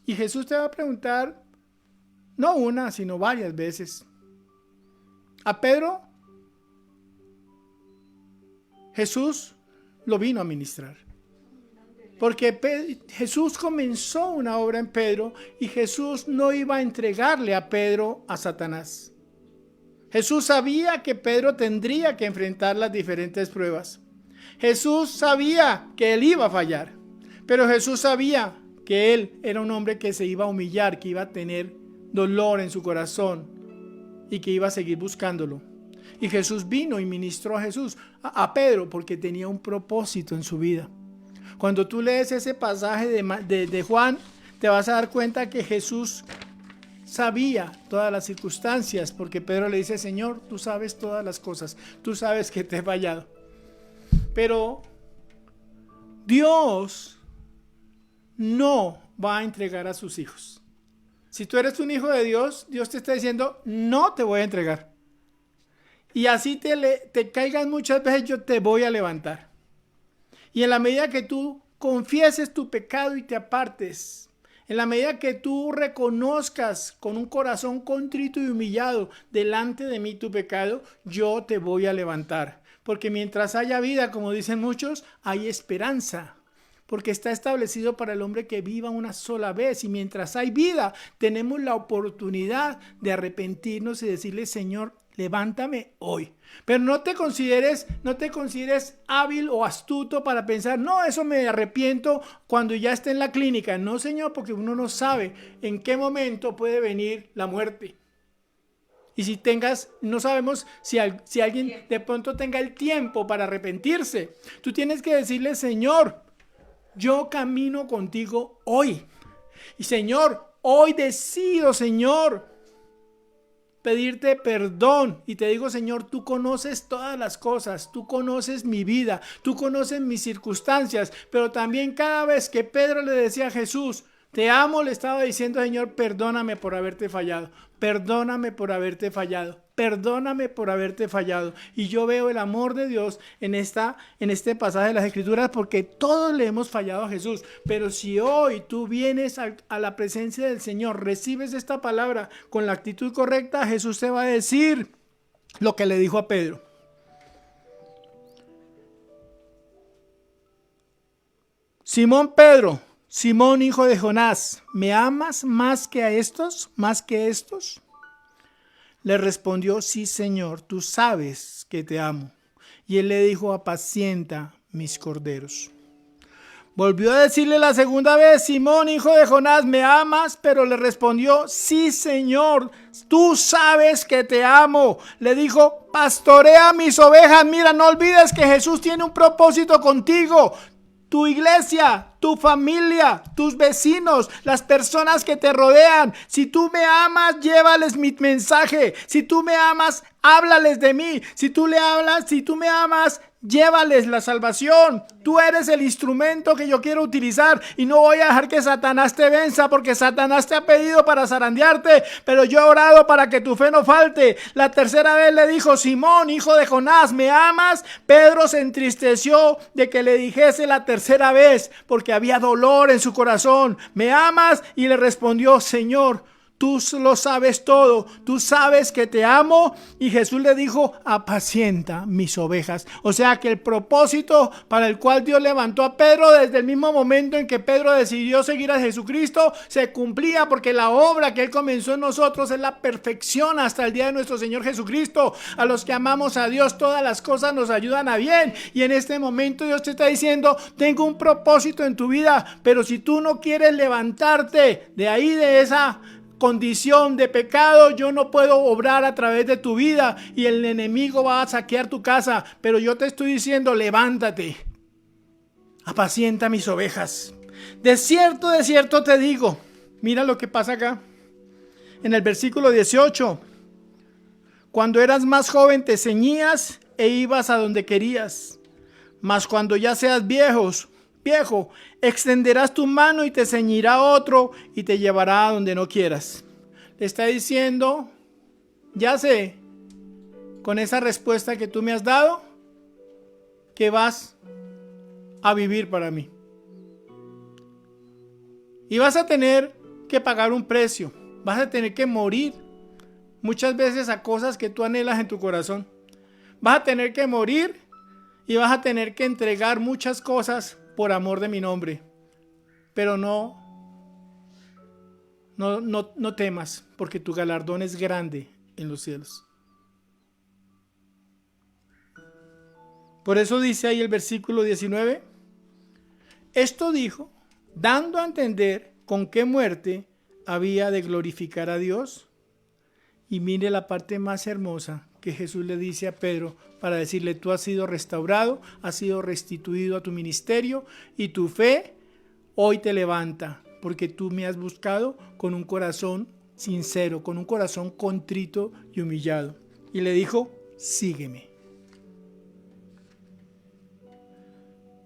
Y Jesús te va a preguntar, no una, sino varias veces. A Pedro, Jesús lo vino a ministrar. Porque Jesús comenzó una obra en Pedro y Jesús no iba a entregarle a Pedro a Satanás. Jesús sabía que Pedro tendría que enfrentar las diferentes pruebas. Jesús sabía que él iba a fallar, pero Jesús sabía que él era un hombre que se iba a humillar, que iba a tener dolor en su corazón y que iba a seguir buscándolo. Y Jesús vino y ministró a Pedro, porque tenía un propósito en su vida. Cuando tú lees ese pasaje de Juan, te vas a dar cuenta que Jesús sabía todas las circunstancias, porque Pedro le dice: Señor, tú sabes todas las cosas, tú sabes que te he fallado. Pero Dios no va a entregar a sus hijos. Si tú eres un hijo de Dios, Dios te está diciendo: no te voy a entregar. Y así te caigan muchas veces, yo te voy a levantar. Y en la medida que tú confieses tu pecado y te apartes, en la medida que tú reconozcas con un corazón contrito y humillado delante de mí tu pecado, yo te voy a levantar. Porque mientras haya vida, como dicen muchos, hay esperanza. Porque está establecido para el hombre que viva una sola vez. Y mientras hay vida, tenemos la oportunidad de arrepentirnos y decirle: Señor, levántame hoy. Pero no te consideres hábil o astuto para pensar: no, eso me arrepiento cuando ya esté en la clínica. No, Señor, porque uno no sabe en qué momento puede venir la muerte. Y no sabemos si alguien de pronto tenga el tiempo para arrepentirse. Tú tienes que decirle: Señor, yo camino contigo hoy. Y Señor, hoy decido, Señor, pedirte perdón. Y te digo: Señor, tú conoces todas las cosas, tú conoces mi vida, tú conoces mis circunstancias. Pero también cada vez que Pedro le decía a Jesús: te amo, le estaba diciendo: Señor, perdóname por haberte fallado, perdóname por haberte fallado, perdóname por haberte fallado. Y yo veo el amor de Dios en este pasaje de las Escrituras, porque todos le hemos fallado a Jesús. Pero si hoy tú vienes a la presencia del Señor, recibes esta palabra con la actitud correcta, Jesús te va a decir lo que le dijo a Pedro. Simón Pedro, Simón, hijo de Jonás, ¿me amas más que a estos? ¿Más que estos? Le respondió: sí, Señor, tú sabes que te amo. Y él le dijo: apacienta mis corderos. Volvió a decirle la segunda vez: Simón, hijo de Jonás, ¿me amas? Pero le respondió: sí, Señor, tú sabes que te amo. Le dijo: pastorea mis ovejas. Mira, no olvides que Jesús tiene un propósito contigo. Tu iglesia, tu familia, tus vecinos, las personas que te rodean. Si tú me amas, llévales mi mensaje. Si tú me amas, háblales de mí. Si tú me amas, llévales la salvación. Tú eres el instrumento que yo quiero utilizar y no voy a dejar que Satanás te venza, porque Satanás te ha pedido para zarandearte, pero yo he orado para que tu fe no falte. La tercera vez le dijo: Simón, hijo de Jonás, ¿me amas? Pedro se entristeció de que le dijese la tercera vez, porque había dolor en su corazón. ¿Me amas? Y le respondió: Señor, tú lo sabes todo, tú sabes que te amo. Y Jesús le dijo: apacienta mis ovejas. O sea que el propósito para el cual Dios levantó a Pedro desde el mismo momento en que Pedro decidió seguir a Jesucristo se cumplía, porque la obra que Él comenzó en nosotros es la perfección hasta el día de nuestro Señor Jesucristo. A los que amamos a Dios, todas las cosas nos ayudan a bien. Y en este momento Dios te está diciendo: tengo un propósito en tu vida, pero si tú no quieres levantarte de ahí, de esa condición de pecado, yo no puedo obrar a través de tu vida y el enemigo va a saquear tu casa. Pero yo te estoy diciendo: levántate, apacienta mis ovejas. De cierto te digo. Mira lo que pasa acá en el versículo 18: cuando eras más joven te ceñías e ibas a donde querías, mas cuando ya seas viejo, extenderás tu mano y te ceñirá otro y te llevará a donde no quieras. Le está diciendo: ya sé, con esa respuesta que tú me has dado, que vas a vivir para mí. Y vas a tener que pagar un precio. Vas a tener que morir muchas veces a cosas que tú anhelas en tu corazón. Vas a tener que morir y vas a tener que entregar muchas cosas por amor de mi nombre. Pero no temas, porque tu galardón es grande en los cielos. Por eso dice ahí el versículo 19. Esto dijo, dando a entender con qué muerte había de glorificar a Dios. Y mire la parte más hermosa que Jesús le dice a Pedro para decirle, tú has sido restaurado, has sido restituido a tu ministerio y tu fe hoy te levanta, porque tú me has buscado con un corazón sincero, con un corazón contrito y humillado. Y le dijo, sígueme.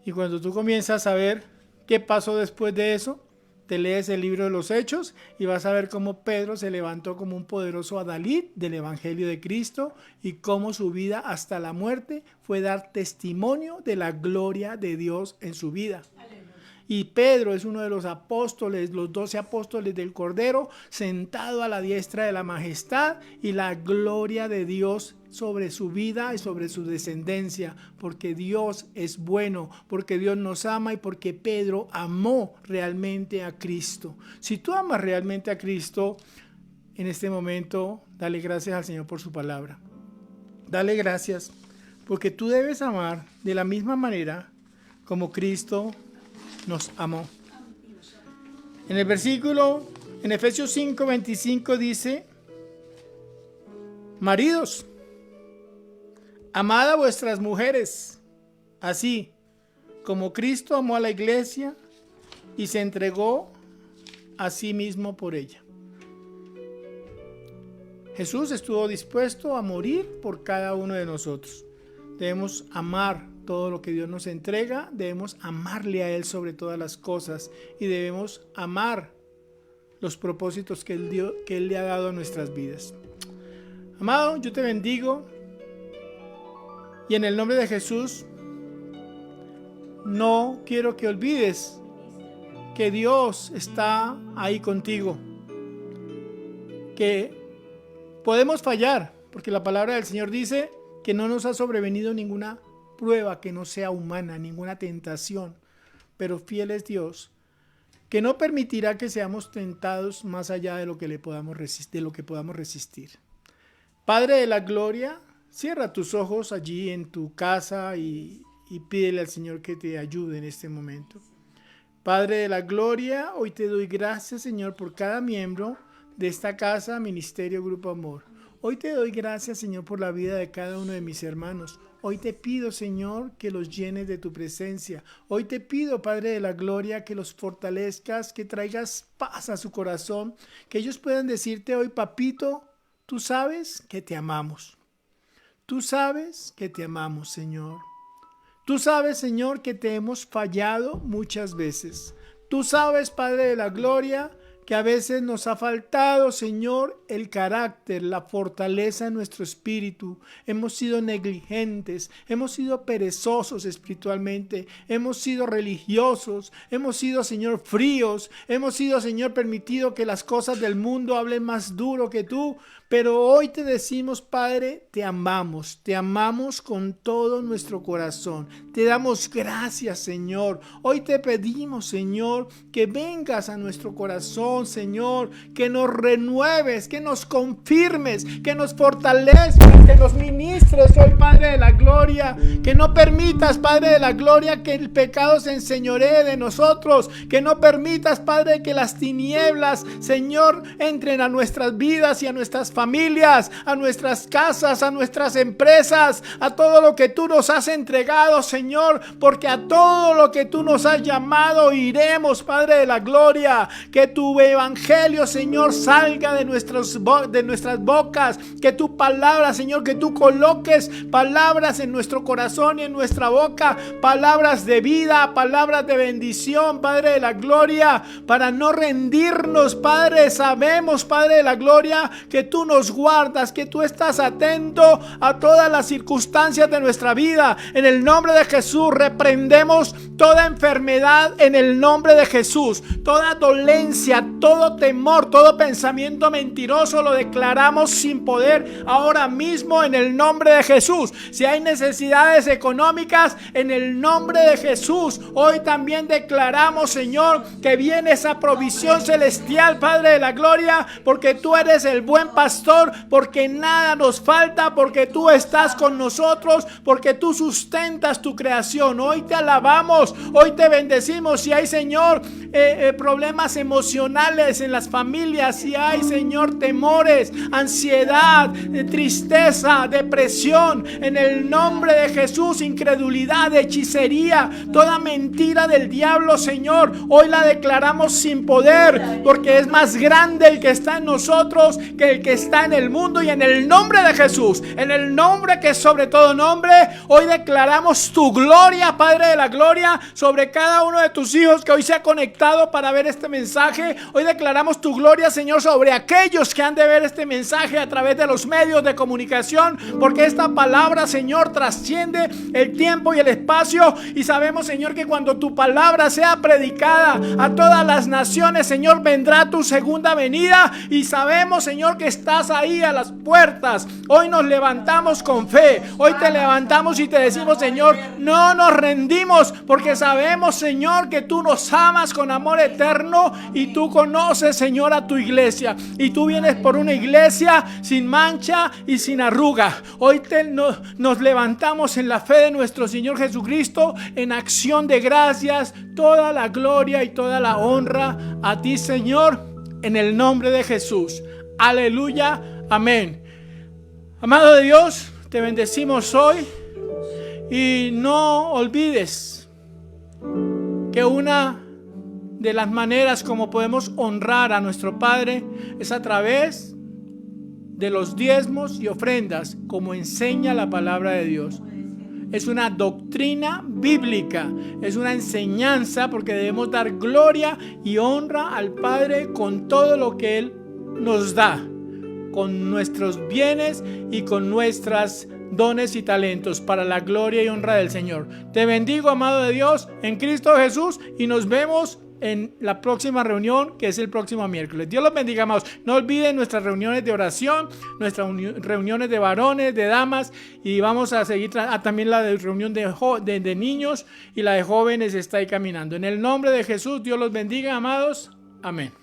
Y cuando tú comienzas a ver qué pasó después de eso, te lees el libro de los Hechos y vas a ver cómo Pedro se levantó como un poderoso adalid del Evangelio de Cristo y cómo su vida hasta la muerte fue dar testimonio de la gloria de Dios en su vida. Y Pedro es uno de los apóstoles, los 12 apóstoles del Cordero, sentado a la diestra de la majestad y la gloria de Dios sobre su vida y sobre su descendencia, porque Dios es bueno, porque Dios nos ama y porque Pedro amó realmente a Cristo. Si tú amas realmente a Cristo, en este momento, dale gracias al Señor por su palabra. Dale gracias, porque tú debes amar de la misma manera como Cristo nos amó. En el versículo, en Efesios 5:25 dice, maridos, amad a vuestras mujeres, así como Cristo amó a la iglesia y se entregó a sí mismo por ella. Jesús estuvo dispuesto a morir por cada uno de nosotros. Debemos amar todo lo que Dios nos entrega, debemos amarle a Él sobre todas las cosas y debemos amar los propósitos que Él le ha dado a nuestras vidas. Amado, yo te bendigo y en el nombre de Jesús no quiero que olvides que Dios está ahí contigo, que podemos fallar, porque la palabra del Señor dice que no nos ha sobrevenido ninguna prueba que no sea humana, ninguna tentación, pero fiel es Dios, que no permitirá que seamos tentados más allá de lo que podamos resistir. Padre de la gloria, cierra tus ojos allí en tu casa y pídele al Señor que te ayude en este momento. Padre de la gloria, hoy te doy gracias, Señor, por cada miembro de esta casa, Ministerio Grupo Amor. Hoy te doy gracias, Señor, por la vida de cada uno de mis hermanos. Hoy te pido, Señor, que los llenes de tu presencia. Hoy te pido, Padre de la gloria, que los fortalezcas, que traigas paz a su corazón, que ellos puedan decirte hoy, papito, tú sabes que te amamos. Tú sabes que te amamos, Señor. Tú sabes, Señor, que te hemos fallado muchas veces. Tú sabes, Padre de la gloria, que a veces nos ha faltado, Señor, el carácter, la fortaleza en nuestro espíritu. Hemos sido negligentes, hemos sido perezosos espiritualmente, hemos sido religiosos, hemos sido, Señor, fríos, hemos sido, Señor, permitido que las cosas del mundo hablen más duro que tú. Pero hoy te decimos, Padre, te amamos con todo nuestro corazón. Te damos gracias, Señor. Hoy te pedimos, Señor, que vengas a nuestro corazón, Señor, que nos renueves, que nos confirmes, que nos fortalezcas, que nos ministres hoy, Padre de la gloria, que no permitas, Padre de la gloria, que el pecado se enseñoree de nosotros, que no permitas, Padre, que las tinieblas, Señor, entren a nuestras vidas y a nuestras familias, a nuestras casas, a nuestras empresas, a todo lo que tú nos has entregado, Señor, porque a todo lo que tú nos has llamado iremos, Padre de la gloria. Que tu evangelio, Señor, salga de nuestras bocas, que tu palabra, Señor, que tú coloques palabras en nuestro corazón y en nuestra boca, palabras de vida, palabras de bendición, Padre de la gloria, para no rendirnos, Padre. Sabemos, Padre de la gloria, que tú nos guardas, que tú estás atento a todas las circunstancias de nuestra vida. En el nombre de Jesús reprendemos toda enfermedad, en el nombre de Jesús, toda dolencia, todo temor, todo pensamiento mentiroso lo declaramos sin poder ahora mismo en el nombre de Jesús. Si hay necesidad necesidades económicas en el nombre de Jesús. Hoy también declaramos, Señor, que viene esa provisión celestial, Padre de la gloria, porque tú eres el buen pastor, porque nada nos falta, porque tú estás con nosotros, porque tú sustentas tu creación. Hoy te alabamos, hoy te bendecimos. Si hay, Señor, problemas emocionales en las familias, si hay, Señor, temores, ansiedad, tristeza, depresión, en el nombre de Jesús, incredulidad, hechicería, toda mentira del diablo, Señor, hoy la declaramos sin poder, porque es más grande el que está en nosotros que el que está en el mundo. Y en el nombre de Jesús, en el nombre que es sobre todo nombre, hoy declaramos tu gloria, Padre de la gloria, sobre cada uno de tus hijos que hoy se ha conectado para ver este mensaje. Hoy declaramos tu gloria, Señor, sobre aquellos que han de ver este mensaje a través de los medios de comunicación, porque esta palabra, Señor, trasciende el tiempo y el espacio. Y sabemos, Señor, que cuando tu palabra sea predicada a todas las naciones, Señor, vendrá tu segunda venida. Y sabemos, Señor, que estás ahí a las puertas. Hoy nos levantamos con fe. Hoy te levantamos y te decimos, Señor, no nos rendimos, porque sabemos, Señor, que tú nos amas con amor eterno y tú conoces, Señor, a tu iglesia. Y tú vienes por una iglesia sin mancha y sin arruga. Hoy nos levantamos en la fe de nuestro Señor Jesucristo, en acción de gracias. Toda la gloria y toda la honra a ti, Señor, en el nombre de Jesús. Aleluya, amén. Amado de Dios, te bendecimos hoy y no olvides que una de las maneras como podemos honrar a nuestro Padre es a través de los diezmos y ofrendas, como enseña la palabra de Dios. Es una doctrina bíblica, es una enseñanza, porque debemos dar gloria y honra al Padre con todo lo que Él nos da, con nuestros bienes y con nuestras dones y talentos, para la gloria y honra del Señor. Te bendigo, amado de Dios, en Cristo Jesús, y nos vemos en la próxima reunión, que es el próximo miércoles. Dios los bendiga, amados. No olviden nuestras reuniones de oración, nuestras reuniones de varones, de damas, y vamos a seguir también la de reunión de niños, y la de jóvenes está ahí caminando. En el nombre de Jesús, Dios los bendiga, amados. Amén.